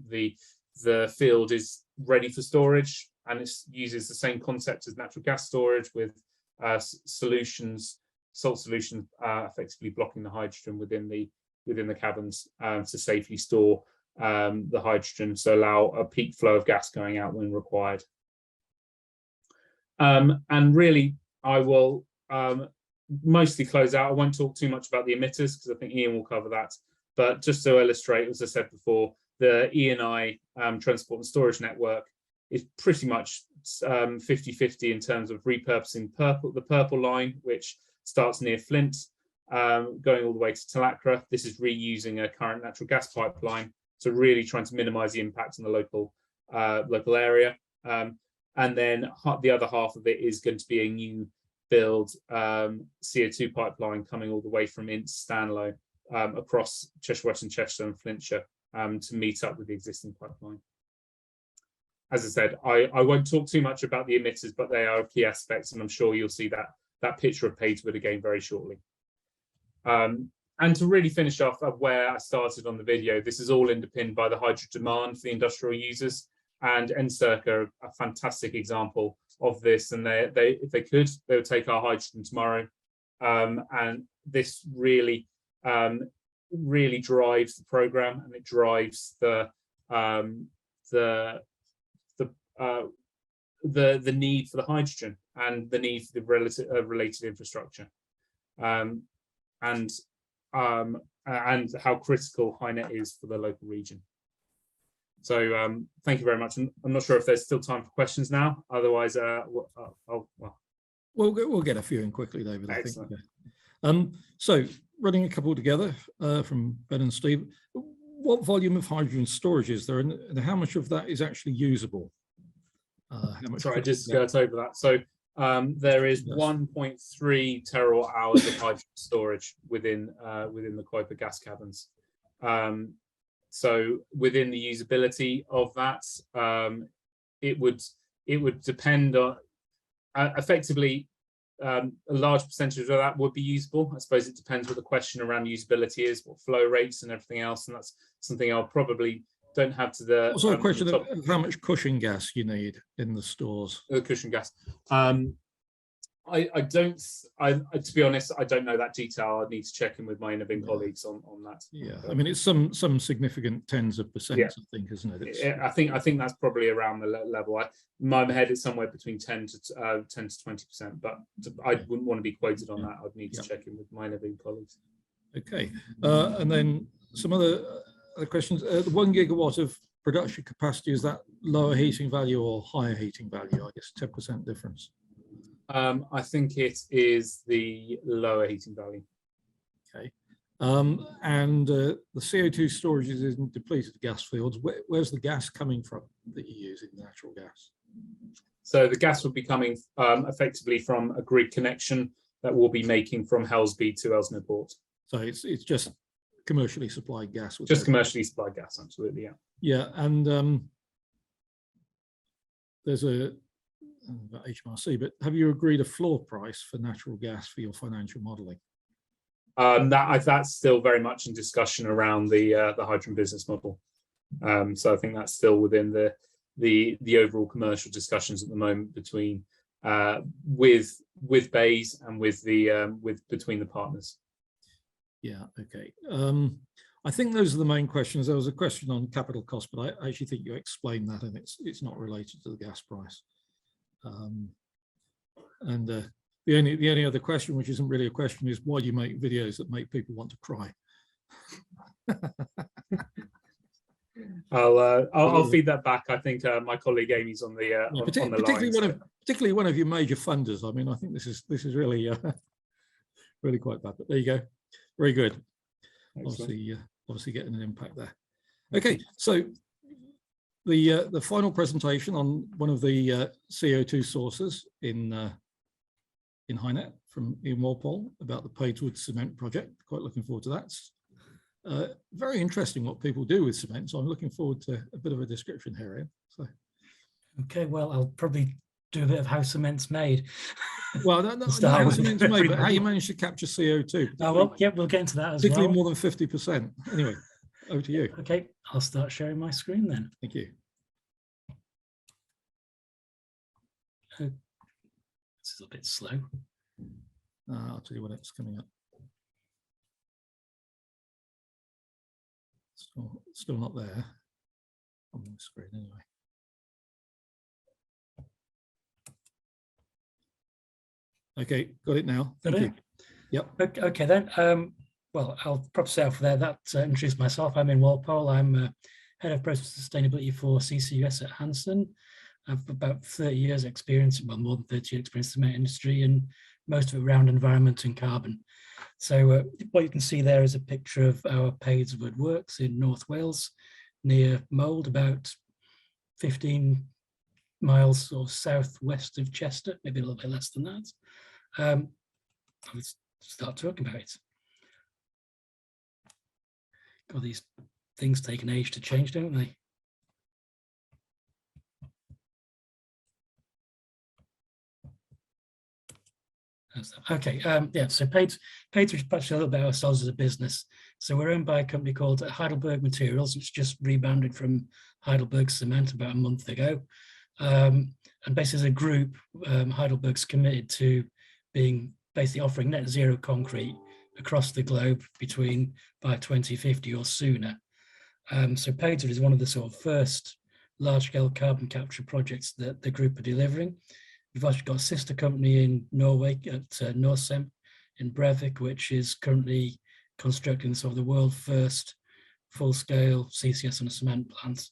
the field is ready for storage, and it uses the same concept as natural gas storage with salt solutions effectively blocking the hydrogen within the caverns to safely store the hydrogen, so allow a peak flow of gas going out when required. And really, I will mostly close out. I won't talk too much about the emitters because I think Iain will cover that. But just to illustrate, as I said before, the E&I transport and storage network is pretty much 50-50 in terms of repurposing the purple line, which starts near Flint, going all the way to Talacra. This is reusing a current natural gas pipeline, so really trying to minimise the impact on the local area. And then the other half of it is going to be a new build CO2 pipeline coming all the way from Ince Stanlow across Cheshire West and Chester and Flintshire to meet up with the existing pipeline. As I said, I won't talk too much about the emitters, but they are a key aspect, and I'm sure you'll see that picture of Padeswood again very shortly. And to really finish off where I started on the video, this is all underpinned by the hydrogen demand for the industrial users, and Encirc are a fantastic example of this. And if they could, they would take our hydrogen tomorrow. And this really drives the program, and it drives the need for the hydrogen and the need for the related infrastructure, and how critical HyNet is for the local region. So thank you very much. And I'm not sure if there's still time for questions now. Otherwise, we'll get a few in quickly, David. Excellent. I think. So running a couple together from Ben and Steve, what volume of hydrogen storage is there, and how much of that is actually usable? How much? Sorry, I did skirt over that. So there is 1.3 terawatt hours of hydrogen storage within the Kuiper gas caverns. So within the usability of that, it would depend on effectively a large percentage of that would be usable. I suppose it depends what the question around usability is, what flow rates and everything else, and that's something I'll probably don't have to the. Also a question of how much cushion gas you need in the stores. The cushion gas. To be honest, I don't know that detail. I'd need to check in with my Innovin colleagues on that. Yeah, I mean, it's some significant tens of percent, I think, isn't it? I think that's probably around the level. In my head, it's somewhere between 10 to 20%, but I wouldn't want to be quoted on that. I'd need to check in with my Innovin colleagues. Okay, and then some other questions. The 1 gigawatt of production capacity, is that lower heating value or higher heating value? I guess 10% difference. I think it is the lower heating value. Okay, and the CO2 storage is in depleted gas fields. Where's the gas coming from that you use in natural gas? So the gas will be coming effectively from a grid connection that we'll be making from Helsby to Ellesmere Port. So it's just commercially supplied gas. Just commercially supplied gas, absolutely, yeah. Yeah, and there's a HMRC, but have you agreed a floor price for natural gas for your financial modelling? That's still very much in discussion around the hydrogen business model. So I think that's still within the overall commercial discussions at the moment between with BEIS and between the partners. Yeah, okay. I think those are the main questions. There was a question on capital cost, but I actually think you explained that, and it's not related to the gas price. And the only other question, which isn't really a question, is why do you make videos that make people want to cry? I'll feed that back. I think my colleague Amy's on the on the line. Particularly one of your major funders. I mean, I think this is really really quite bad. But there you go. Very good. Obviously getting an impact there. Okay, so the final presentation on one of the CO2 sources in HyNet from Iain Walpole about the Padeswood cement project. Quite looking forward to that. Very interesting what people do with cement, so I'm looking forward to a bit of a description here, Iain. So. Okay, well, I'll probably do a bit of how cement's made. Well, not how cement's made, but how you manage to capture CO2. Oh, well, yeah, we'll get into that as well. Particularly more than 50%. Anyway, over to you. Okay, I'll start sharing my screen then. Thank you. This is a bit slow. I'll tell you when it's coming up. Still not there on the screen anyway. Okay, got it now. Thank you. Yep. Okay then. Well, I'll probably say off there that introduce myself. I'm Iain Walpole. I'm Head of Process Sustainability for CCUS at Hanson. I've about 30 years experience, well, more than 30 years experience in the cement industry, and most of it around environment and carbon. So what you can see there is a picture of our Padeswood works in North Wales, near Mold, about 15 miles or southwest of Chester, maybe a little bit less than that. Let's start talking about it. God, these things take an age to change, don't they? Okay, yeah, so Padeswood is perhaps a little bit ourselves as a business. So we're owned by a company called Heidelberg Materials, which just rebranded from Heidelberg Cement about a month ago. And basically as a group, Heidelberg's committed to being basically offering net zero concrete across the globe by 2050 or sooner. So Padeswood is one of the sort of first large-scale carbon capture projects that the group are delivering. We've actually got a sister company in Norway at Norcem in Brevik, which is currently constructing sort of the world's first full-scale CCS on a cement plant.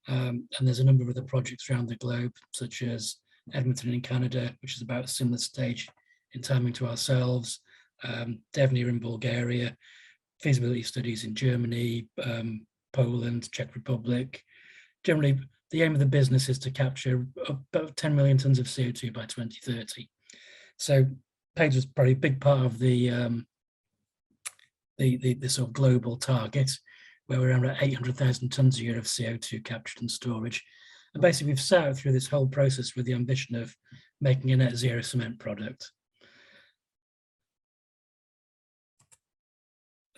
And there's a number of other projects around the globe, such as Edmonton in Canada, which is about a similar stage in timing to ourselves, Devnya in Bulgaria, feasibility studies in Germany, Poland, Czech Republic. Generally, the aim of the business is to capture about 10 million tons of CO2 by 2030. So Padeswood is probably a big part of the sort of global target, where we're around 800,000 tons a year of CO2 captured and storage. And basically we've set out through this whole process with the ambition of making a net zero cement product.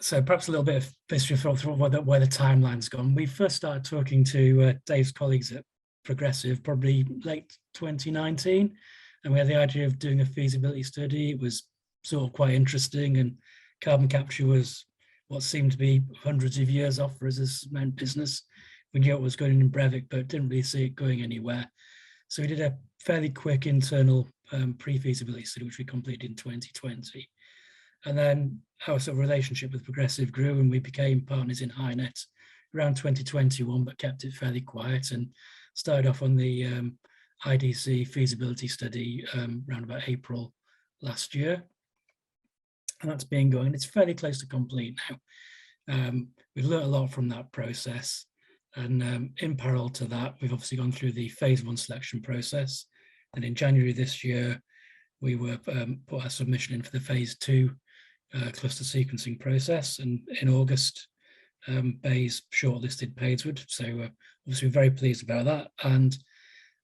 So perhaps a little bit of history for where the timeline's gone. We first started talking to Dave's colleagues at Progressive probably late 2019, and we had the idea of doing a feasibility study. It was sort of quite interesting, and carbon capture was what seemed to be hundreds of years off for us as a cement business. We knew it was going in Brevik, but didn't really see it going anywhere. So we did a fairly quick internal pre-feasibility study, which we completed in 2020. And then our sort of relationship with Progressive grew, and we became partners in HyNet around 2021, but kept it fairly quiet and started off on the IDC feasibility study around about April last year. And that's been going, it's fairly close to complete now. We've learned a lot from that process. And in parallel to that, we've obviously gone through the phase 1 selection process. And in January this year, we were put our submission in for the phase 2 cluster sequencing process, and in August, Bayes shortlisted Padeswood. So obviously we're very pleased about that, and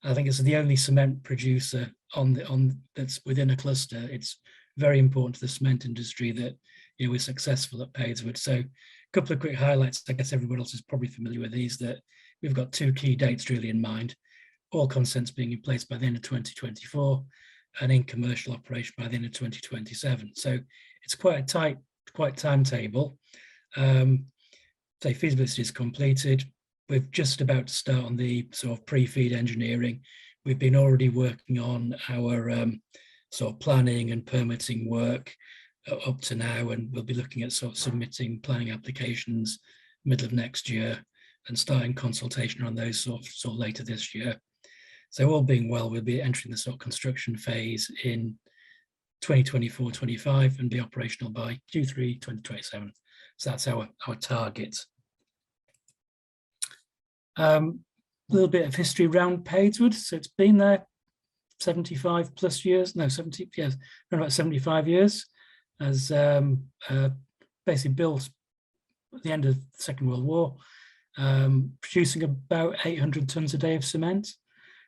I think it's the only cement producer that's within a cluster. It's very important to the cement industry that we're successful at Padeswood. So a couple of quick highlights. I guess everyone else is probably familiar with these. That we've got 2 key dates really in mind. All consents being in place by the end of 2024, and in commercial operation by the end of 2027. So it's quite a tight timetable. Say feasibility is completed. We're just about to start on the sort of pre-feed engineering. We've been already working on our sort of planning and permitting work up to now, and we'll be looking at sort of submitting planning applications middle of next year and starting consultation on those sort of later this year. So all being well, we'll be entering the sort of construction phase in 2024-25 and be operational by Q3 2027. So that's our target. A little bit of history around Padeswood. So it's been there 75 plus years, no, 70 years, around about 75 years, as basically built at the end of the Second World War, producing about 800 tons a day of cement.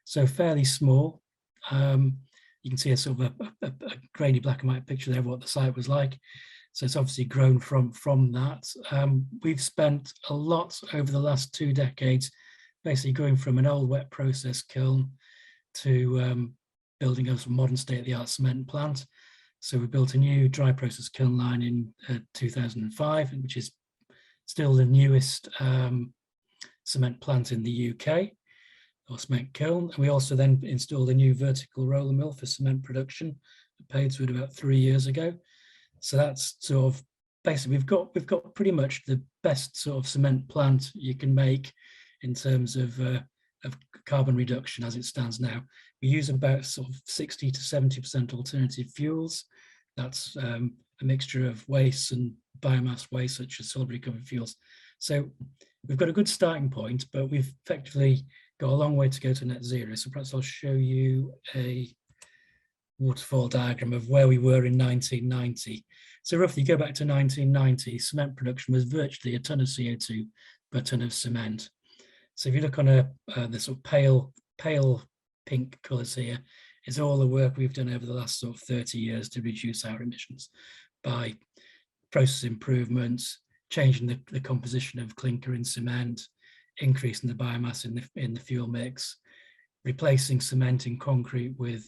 So fairly small. You can see a sort of a grainy black and white picture there of what the site was like. So it's obviously grown from that. We've spent a lot over the last 2 decades, basically going from an old wet process kiln to building a modern state-of-the-art cement plant. So we built a new dry process kiln line in 2005, which is still the newest cement plant in the UK, or cement kiln. And we also then installed a new vertical roller mill for cement production at Padeswood about 3 years ago. So that's sort of basically we've got pretty much the best sort of cement plant you can make in terms of carbon reduction as it stands now. We use about sort of 60 to 70% alternative fuels. That's a mixture of waste and biomass waste, such as solid recovered fuels. So we've got a good starting point, but we've effectively got a long way to go to net zero. So perhaps I'll show you a waterfall diagram of where we were in 1990. So roughly, you go back to 1990, cement production was virtually a ton of CO2 per ton of cement. So if you look on the sort of pale pink colours here, is all the work we've done over the last sort of 30 years to reduce our emissions by process improvements, changing the composition of clinker in cement, increasing the biomass in the fuel mix, replacing cement in concrete with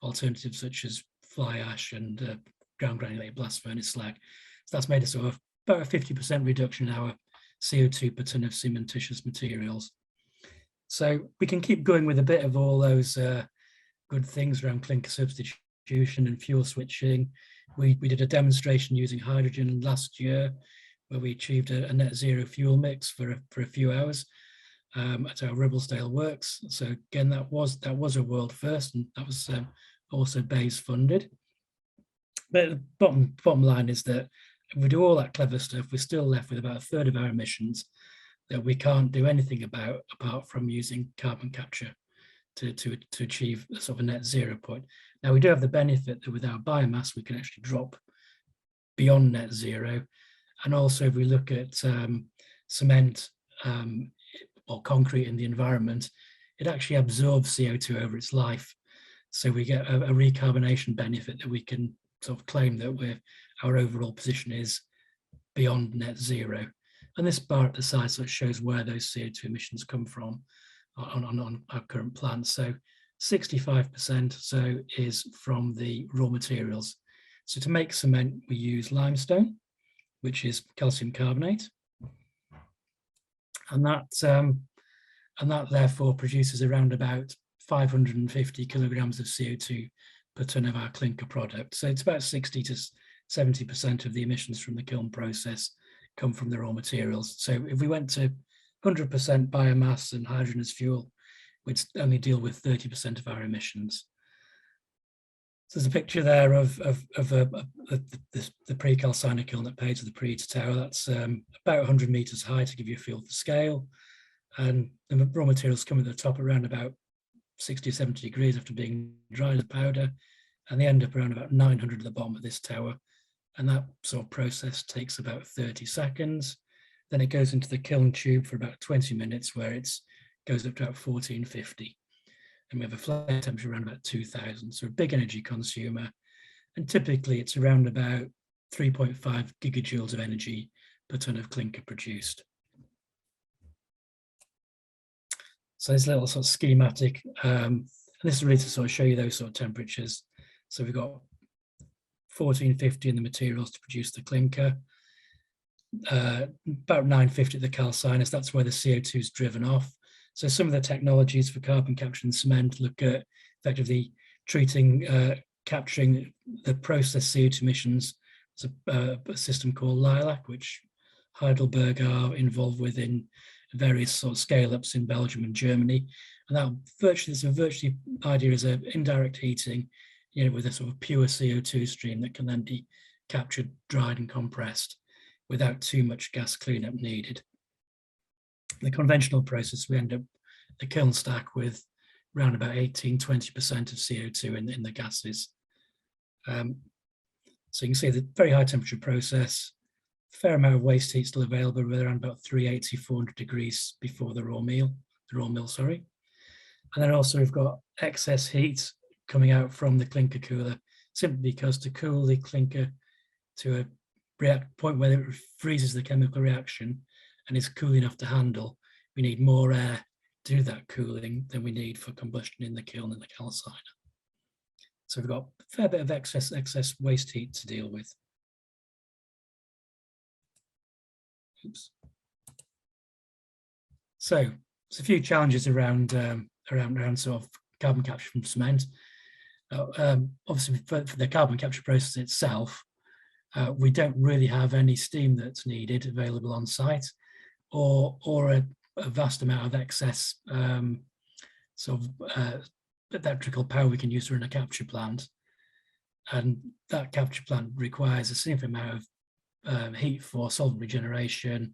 alternatives such as fly ash and ground granulated blast furnace slag. So that's made a sort of about a 50% reduction in our CO2 per ton of cementitious materials. So we can keep going with a bit of all those good things around clinker substitution and fuel switching. We did a demonstration using hydrogen last year, where we achieved a net zero fuel mix for a few hours at our Ribblesdale works. So again, that was a world first, and that was also Bayes funded. But the bottom line is that if we do all that clever stuff, we're still left with about a third of our emissions that we can't do anything about apart from using carbon capture to achieve a sort of a net zero point. Now, we do have the benefit that with our biomass, we can actually drop beyond net zero. And also, if we look at cement or concrete in the environment, it actually absorbs CO2 over its life. So we get a recarbonation benefit that we can sort of claim that our overall position is beyond net zero. And this bar at the side sort of shows where those CO2 emissions come from on our current plant. So 65% is from the raw materials. So to make cement, we use limestone, which is calcium carbonate, and that therefore produces around about 550 kilograms of CO2 per ton of our clinker product. So it's about 60 to 70% of the emissions from the kiln process come from the raw materials. So if we went to 100% biomass and hydrogen as fuel, we'd only deal with 30% of our emissions. So there's a picture there of the pre-calciner kiln at Padeswood, the pre-heater tower. That's about 100 meters high to give you a feel for scale. And the raw materials come at the top around about 60 or 70 degrees after being dried as powder. And they end up around about 900 at the bottom of this tower, and that sort of process takes about 30 seconds. Then it goes into the kiln tube for about 20 minutes, where it goes up to about 1450. And we have a flame temperature around about 2000, so a big energy consumer. And typically it's around about 3.5 gigajoules of energy per ton of clinker produced. So this little sort of schematic, and this is really to sort of show you those sort of temperatures. So we've got 1450 in the materials to produce the clinker, about 950 at the calciners, that's where the CO2 is driven off. So some of the technologies for carbon capture and cement look at effectively treating, capturing the process CO2 emissions. There's a system called LILAC, which Heidelberg are involved with in various sort of scale-ups in Belgium and Germany. And that virtually idea is an indirect heating, you know, with a sort of pure CO2 stream that can then be captured, dried and compressed without too much gas cleanup needed. In the conventional process, we end up the kiln stack with around about 18-20% of CO2 in the gases. So you can see the very high temperature process, fair amount of waste heat still available, with around about 380, 400 degrees before the raw mill, sorry. And then also we've got excess heat coming out from the clinker cooler, simply because to cool the clinker to a point where it freezes the chemical reaction and is cool enough to handle, we need more air to do that cooling than we need for combustion in the kiln and the calciner. So we've got a fair bit of excess waste heat to deal with. Oops. So there's a few challenges around sort of carbon capture from cement. Obviously, for the carbon capture process itself, we don't really have any steam that's needed available on site, or a vast amount of excess electrical power we can use to run a capture plant. And that capture plant requires a significant amount of heat for solvent regeneration,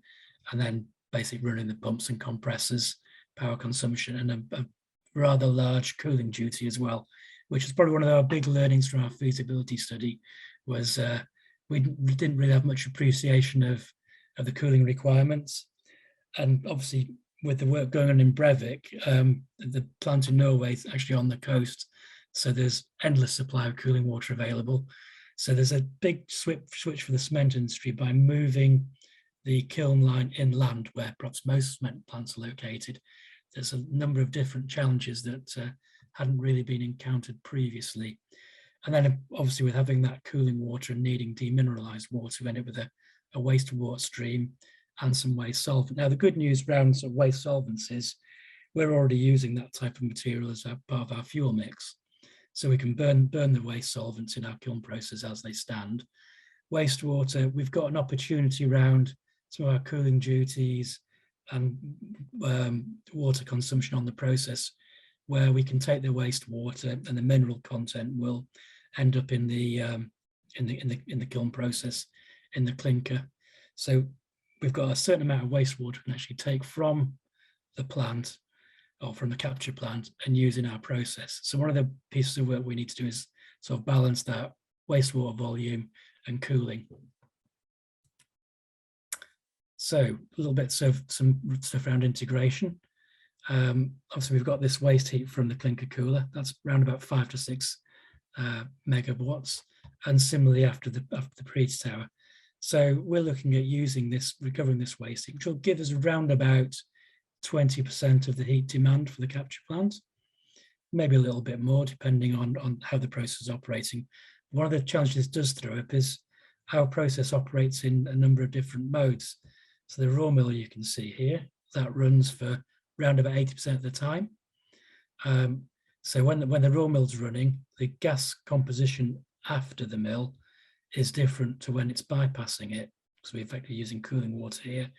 and then basically running the pumps and compressors, power consumption, and a rather large cooling duty as well, which is probably one of our big learnings from our feasibility study. Was we didn't really have much appreciation of the cooling requirements. And obviously with the work going on in Brevik, the plant in Norway is actually on the coast, so there's endless supply of cooling water available. So there's a big switch for the cement industry by moving the kiln line inland, where perhaps most cement plants are located. There's a number of different challenges that hadn't really been encountered previously. And then obviously with having that cooling water and needing demineralized water, we end up with a wastewater stream and some waste solvent. Now the good news around sort of waste solvents is we're already using that type of material as a part of our fuel mix. So we can burn the waste solvents in our kiln process as they stand. Wastewater, we've got an opportunity around some of our cooling duties and water consumption on the process, where we can take the wastewater and the mineral content will end up in the kiln process, in the clinker. So we've got a certain amount of wastewater we can actually take from the plant or from the capture plant and use in our process. So one of the pieces of work we need to do is sort of balance that wastewater volume and cooling. So a little bit of some stuff around integration. Obviously we've got this waste heat from the clinker cooler, that's around about 5 to 6 megawatts, and similarly after the preheat tower. So we're looking at using this, recovering this waste heat, which will give us around about 20% of the heat demand for the capture plant, maybe a little bit more depending on how the process is operating. One of the challenges this does throw up is our process operates in a number of different modes. So the raw mill you can see here, that runs for around about 80% of the time. So when the raw mill's running, the gas composition after the mill is different to when it's bypassing it, because we're effectively using cooling water here.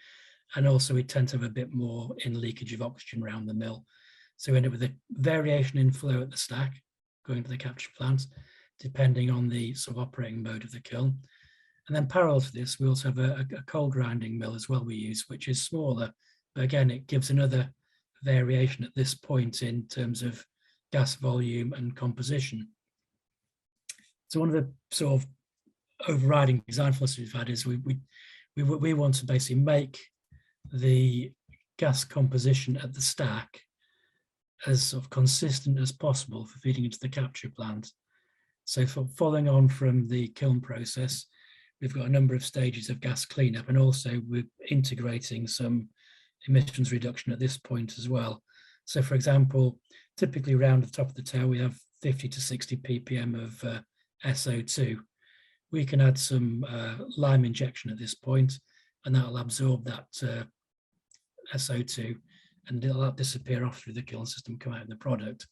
And also we tend to have a bit more in leakage of oxygen around the mill. So we end up with a variation in flow at the stack going to the capture plant, depending on the sort of operating mode of the kiln. And then parallel to this, we also have a cold grinding mill as well we use, which is smaller, but again, it gives another variation at this point in terms of gas volume and composition. So one of the sort of overriding design philosophy we've had is we want to basically make the gas composition at the stack as sort of consistent as possible for feeding into the capture plant. So for following on from the kiln process, we've got a number of stages of gas cleanup, and also we're integrating some emissions reduction at this point as well. So for example, typically around the top of the tail, we have 50 to 60 ppm of SO2. We can add some lime injection at this point, and that'll absorb that SO2, and it'll disappear off through the kiln system, come out in the product.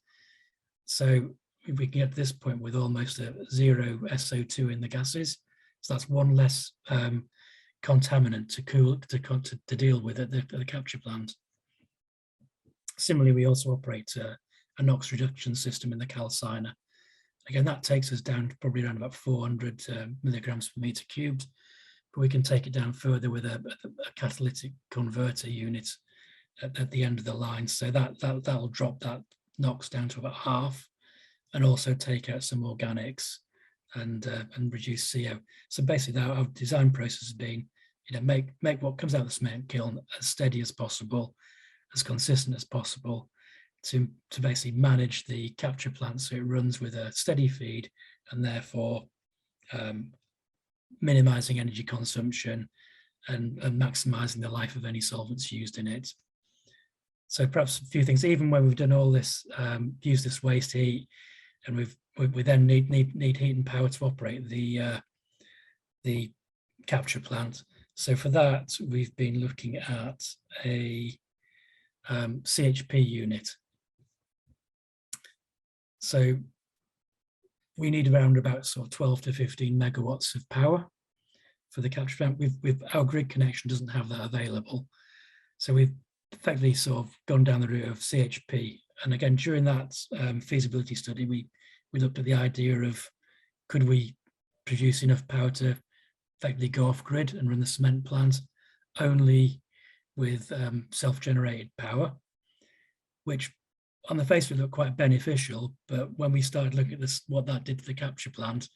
So if we can get to this point with almost a zero SO2 in the gases, so that's one less contaminant to deal with at the capture plant. Similarly, we also operate a NOx reduction system in the calciner. Again, that takes us down to probably around about 400 milligrams per meter cubed, but we can take it down further with a catalytic converter unit at the end of the line. So that'll drop that NOx down to about half, and also take out some organics and reduce CO. So basically, our design process is being, make what comes out of the cement kiln as steady as possible, as consistent as possible, to basically manage the capture plant so it runs with a steady feed, and therefore minimizing energy consumption and maximizing the life of any solvents used in it. So perhaps a few things, even when we've done all this, use this waste heat, and we then need heat and power to operate the capture plant. So for that, we've been looking at a CHP unit. So we need around about sort of 12 to 15 megawatts of power for the capture plant. Our grid connection doesn't have that available. So we've effectively sort of gone down the route of CHP. And again, during that feasibility study, we looked at the idea of, could we produce enough power to effectively go off grid and run the cement plant only with self-generated power, which on the face of it looked quite beneficial, but when we started looking at this, what that did to the capture plant,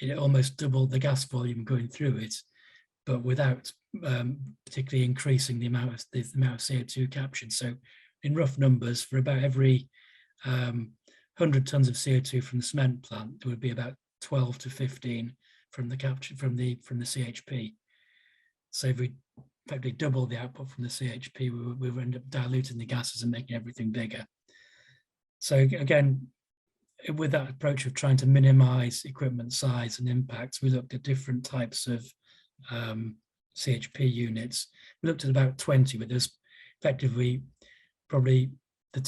it almost doubled the gas volume going through it, but without particularly increasing the amount of CO2 captured. So in rough numbers, for about every 100 tons of CO2 from the cement plant, there would be about 12 to 15 from the capture from the CHP. So if we effectively double the output from the CHP, we would end up diluting the gases and making everything bigger. So again, with that approach of trying to minimize equipment size and impacts, we looked at different types of CHP units. We looked at about 20, but there's effectively probably the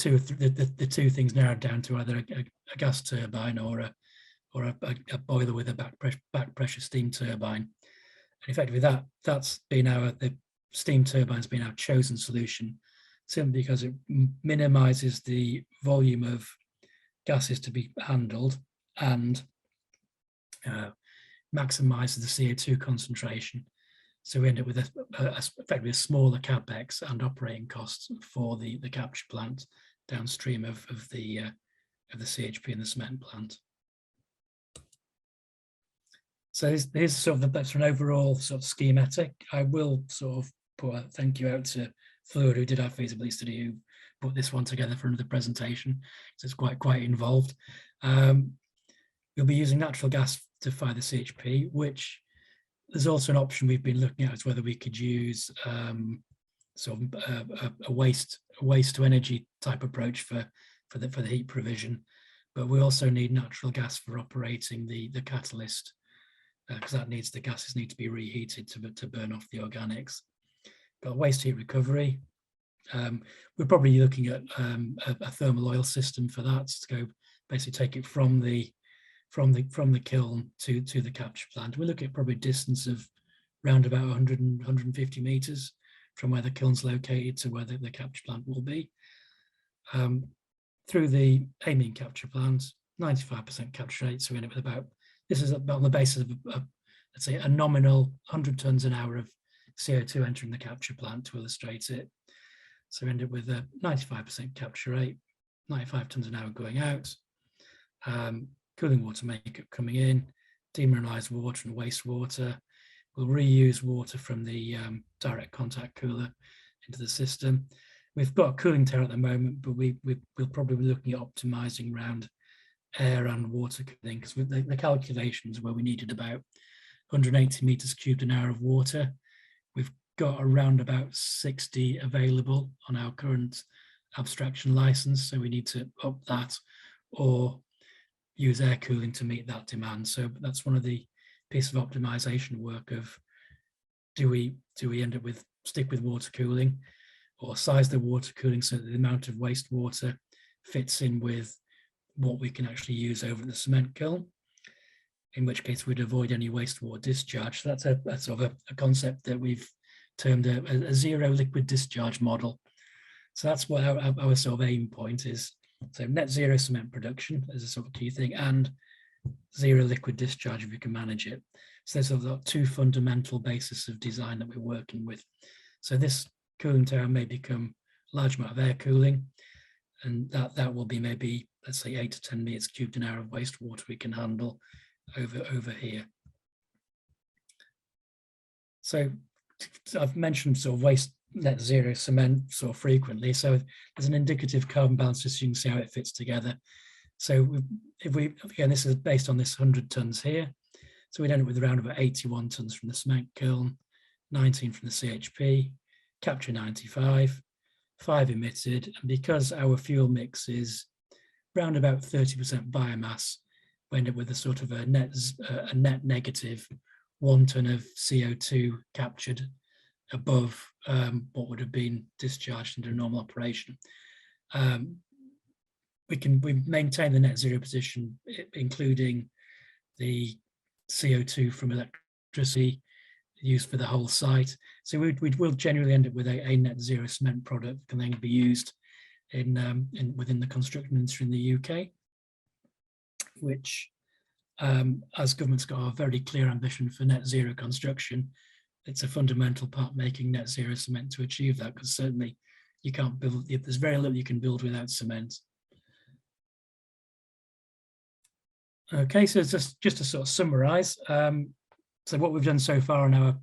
two things narrowed down to either a gas turbine or a boiler with a back pressure steam turbine. And effectively, that's been the steam turbine's been our chosen solution, simply because it minimizes the volume of gases to be handled and maximizes the CO2 concentration. So we end up with effectively a smaller capex and operating costs for the capture plant downstream of the CHP and the cement plant. So here's sort of that's an overall sort of schematic. I will sort of put a thank you out to Fleur, who did our feasibility study, who put this one together for another presentation. So it's quite involved. We'll be using natural gas to fire the CHP, which there's also an option we've been looking at, is whether we could use sort of a waste to energy type approach for the heat provision. But we also need natural gas for operating the catalyst, because the gases need to be reheated to burn off the organics. Got waste heat recovery. We're probably looking at a thermal oil system for that, to go basically take it from the kiln to the capture plant. We look at probably a distance of around about 150 meters from where the kiln's located to where the capture plant will be. Through the amine capture plant, 95% capture rate. So we end up with about, this is on the basis of let's say a nominal 100 tons an hour of CO2 entering the capture plant, to illustrate it. So we end up with a 95% capture rate, 95 tons an hour going out, cooling water makeup coming in, demineralized water and wastewater. We'll reuse water from the direct contact cooler into the system. We've got a cooling tower at the moment, but we'll probably be looking at optimizing around air and water cooling, because the calculations where we needed about 180 meters cubed an hour of water. We've got around about 60 available on our current abstraction license, so we need to up that or use air cooling to meet that demand. So that's one of the pieces of optimization work of, do we end up with stick with water cooling, or size the water cooling so that the amount of wastewater fits in with what we can actually use over at the cement kiln, in which case we'd avoid any wastewater discharge. So that's sort of a concept that we've termed a zero liquid discharge model. So that's what our sort of aim point is. So net zero cement production is a sort of key thing, and zero liquid discharge if we can manage it. So there's sort of two fundamental bases of design that we're working with. So this cooling tower may become a large amount of air cooling, and that will be maybe, let's say, 8 to 10 meters cubed an hour of wastewater we can handle over here. So I've mentioned sort of waste net zero cement sort of frequently. So there's an indicative carbon balance just so you can see how it fits together. So if we, again, this is based on this 100 tons here. So we'd end up with around about 81 tons from the cement kiln, 19 from the CHP, capture 95, 5 emitted. And because our fuel mix is around about 30% biomass, we end up with a sort of a net negative 1 ton of CO2 captured above what would have been discharged into a normal operation. We maintain the net zero position, including the CO2 from electricity used for the whole site. So we will generally end up with a net zero cement product that can then be used within the construction industry in the UK, which, as government's got a very clear ambition for net zero construction, it's a fundamental part making net zero cement to achieve that, because certainly you can't build, there's very little you can build without cement. Okay, so just to sort of summarize, so what we've done so far in our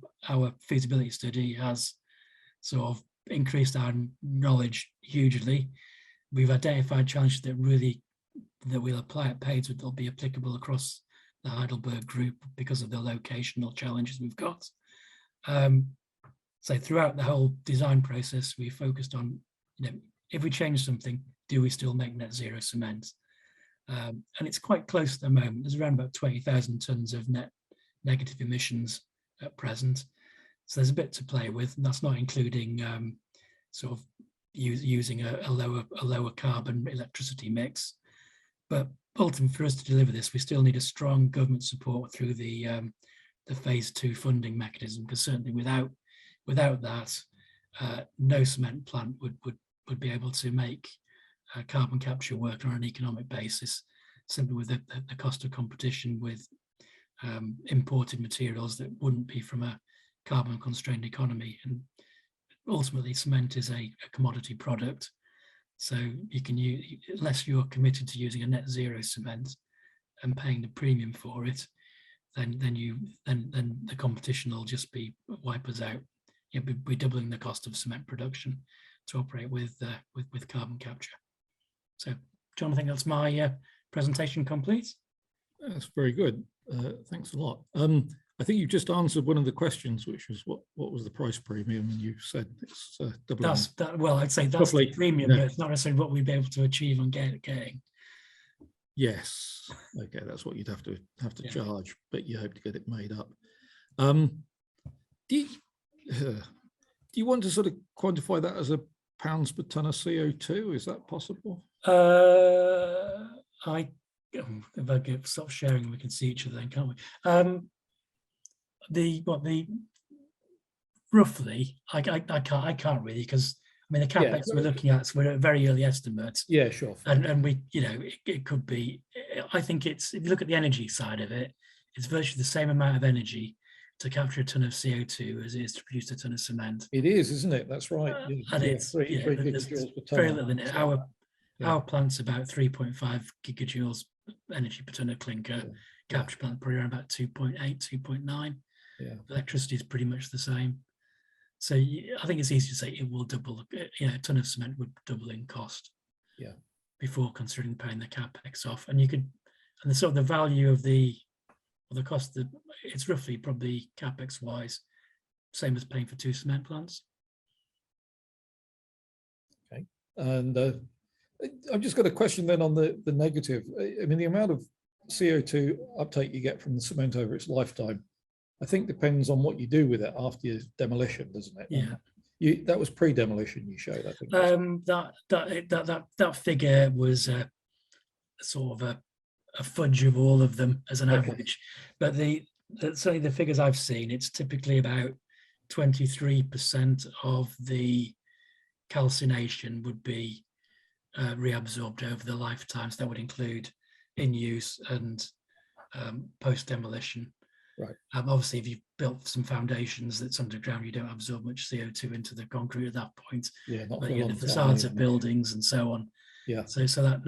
feasibility study has sort of increased our knowledge hugely. We've identified challenges that we'll apply at Padeswood that'll be applicable across the Heidelberg group because of the locational challenges we've got. So throughout the whole design process, we focused on, if we change something, do we still make net zero cement? And it's quite close at the moment. There's around about 20,000 tons of net negative emissions at present. So there's a bit to play with, and that's not including sort of using a lower carbon electricity mix. But ultimately, for us to deliver this, we still need a strong government support through the phase 2 funding mechanism, because certainly without that, no cement plant would be able to make carbon capture work on an economic basis, simply with the cost of competition with imported materials that wouldn't be from a carbon constrained economy. And ultimately, cement is a commodity product. So you can use, unless you're committed to using a net zero cement and paying the premium for it, then the competition will just be wipe us out. We're doubling the cost of cement production to operate with carbon capture. So, John, I think that's my presentation complete. That's very good. Thanks a lot. I think you just answered one of the questions, which was what was the price premium, and you said it's doubling. Well, I'd say that's the premium, but it's not necessarily what we'd be able to achieve on getting. Yes. Okay, that's what you'd have to charge, but you hope to get it made up. Do you want to sort of quantify that as a pounds per ton of CO2? Is that possible? If I stop sharing, we can see each other then, can't we? Roughly, I can't really, because I mean the capex we're looking at, so we're at very early estimates. Yeah, sure. And we, it could be. I think it's, if you look at the energy side of it, it's virtually the same amount of energy to capture a ton of CO2 as it is to produce a ton of cement. It is, isn't it? That's right. And it's very little in it. Our plant's about 3.5 gigajoules energy per ton of clinker capture plant probably around about 2.8, 2.9. Yeah. Electricity is pretty much the same. So I think it's easy to say it will double. A ton of cement would double in cost. Yeah. Before considering paying the capex off, and you could, and the sort of the value of the cost, it's roughly probably capex wise, same as paying for 2 cement plants. Okay, and I've just got a question then on the negative. I mean, the amount of CO2 uptake you get from the cement over its lifetime, I think depends on what you do with it after your demolition, doesn't it? Yeah. That was pre-demolition you showed, I think. That figure was a sort of a fudge of all of them as an average, but certainly the figures I've seen, it's typically about 23% of the calcination would be reabsorbed over the lifetimes. That would include in use and post demolition. Right. Obviously, if you've built some foundations that's underground, you don't absorb much CO2 into the concrete at that point. Yeah, not but for a long the time, facades of buildings and so on. Yeah. So that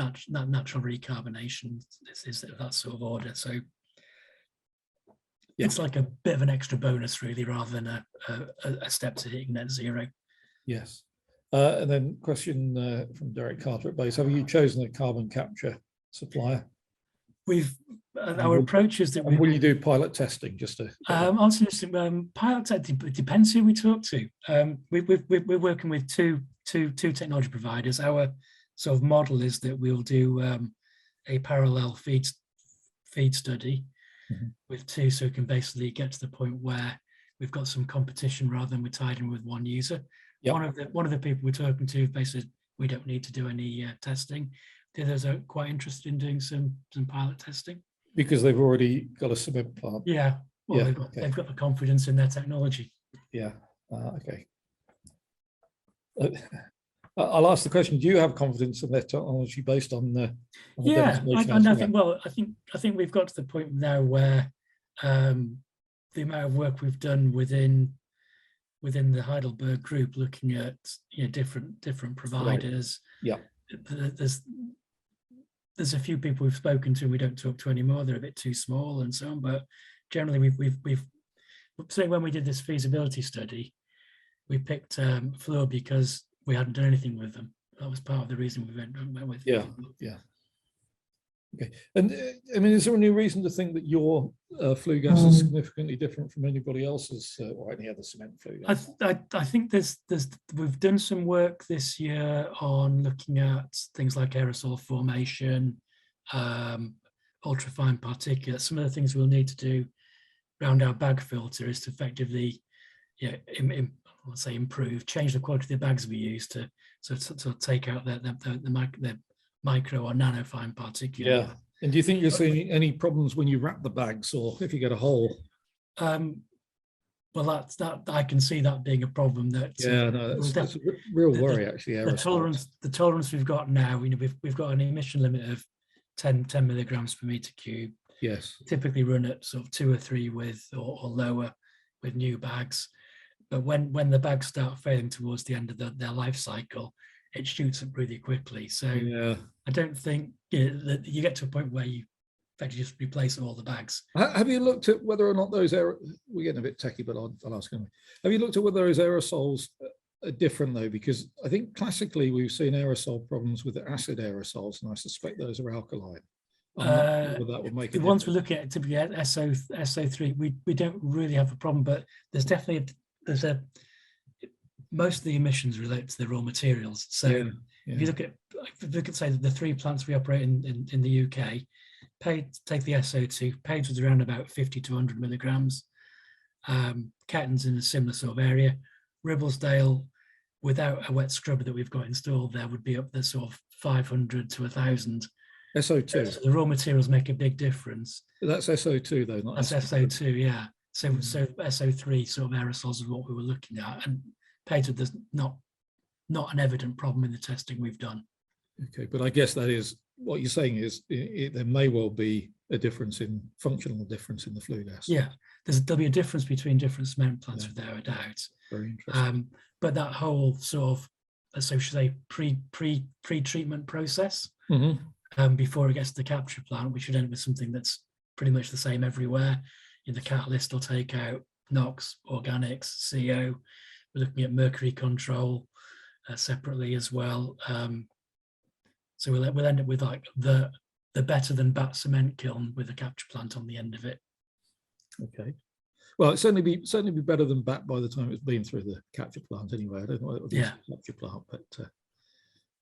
natural recarbonation is that sort of order. So it's like a bit of an extra bonus, really, rather than a step to hitting net zero. Yes. And then question from Derek Carter at Base: have you chosen a carbon capture supplier? We've our approach is that will you do pilot testing just to pilot testing? It depends who we talk to. We're working with two technology providers. Our sort of model is that we'll do a parallel feed study with 2, so we can basically get to the point where we've got some competition rather than we're tied in with one user. Yep. One of the people we're talking to basically said we don't need to do any testing. The others are quite interested in doing some pilot testing because they've already got a cement plant. Yeah, well, they've got the confidence in their technology. Yeah. Okay. I'll ask the question: do you have confidence in their technology based on the? I think we've got to the point now where the amount of work we've done within the Heidelberg group, looking at different providers. Right. Yeah. There's a few people we've spoken to and we don't talk to anymore. They're a bit too small and so on. But generally, we've say when we did this feasibility study, we picked Fluor because we hadn't done anything with them. That was part of the reason we went with. Yeah. Okay. And I mean, is there any reason to think that your flue gas is significantly different from anybody else's or any other cement flue gas? I think we've done some work this year on looking at things like aerosol formation, ultrafine particulates. Some of the things we'll need to do around our bag filter is to effectively, let's say, change the quality of the bags we use to take out the micro or nano fine particulate. Yeah. And do you think you're seeing any problems when you wrap the bags or if you get a hole? Well, that I can see that being a problem. That's a real worry actually. The tolerance we've got now, we've got an emission limit of 10 milligrams per meter cube. Yes. Typically run at sort of 2 or 3 or lower with new bags. But when the bags start failing towards the end of their life cycle, it shoots up really quickly. So I don't think that you get to a point where you actually just replace all the bags. Have you looked at whether or not those we're getting a bit techie, but I'll ask anyway. Have you looked at whether those aerosols are different though? Because I think classically we've seen aerosol problems with the acid aerosols, and I suspect those are alkaline. That would make the ones we're looking at typically at SO3, we don't really have a problem, but there's definitely most of the emissions relate to the raw materials. So if you look at say the 3 plants we operate in the UK, take the SO2, Page was around about 50 to 100 milligrams. Ketton's in a similar sort of area. Ribblesdale, without a wet scrubber that we've got installed there, would be up there sort of 500 to 1,000. SO2. So the raw materials make a big difference. That's SO2 though, not that's SO2, yeah. So SO3 sort of aerosols is what we were looking at, and Padeswood, there's not an evident problem in the testing we've done. Okay, but I guess that is what you're saying is there may well be a functional difference in the flue gas. Yeah, there'll be a difference between different cement plants without a doubt. Very interesting. But that whole sort of, so should I say, pre-treatment process before it gets to the capture plant, we should end up with something that's pretty much the same everywhere. The catalyst will take out NOx, organics, CO. We're looking at mercury control separately as well. So we'll end up with like the better than bat cement kiln with a capture plant on the end of it. Okay. Well, it'd certainly be better than bat by the time it's been through the capture plant anyway. I don't know what it is, capture plant, but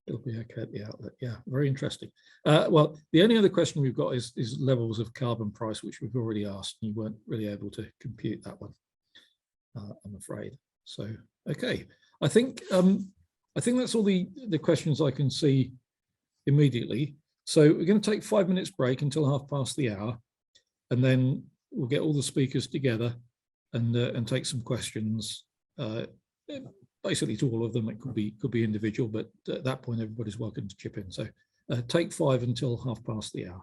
it'll be okay at the outlet. Yeah, very interesting. Well, the only other question we've got is levels of carbon price, which we've already asked. You weren't really able to compute that one, I'm afraid. So, okay, I think that's all the questions I can see immediately. So we're going to take 5 minutes break until 1:30, and then we'll get all the speakers together and take some questions. Basically to all of them. It could be individual, but at that point everybody's welcome to chip in. So take 5 until 1:30.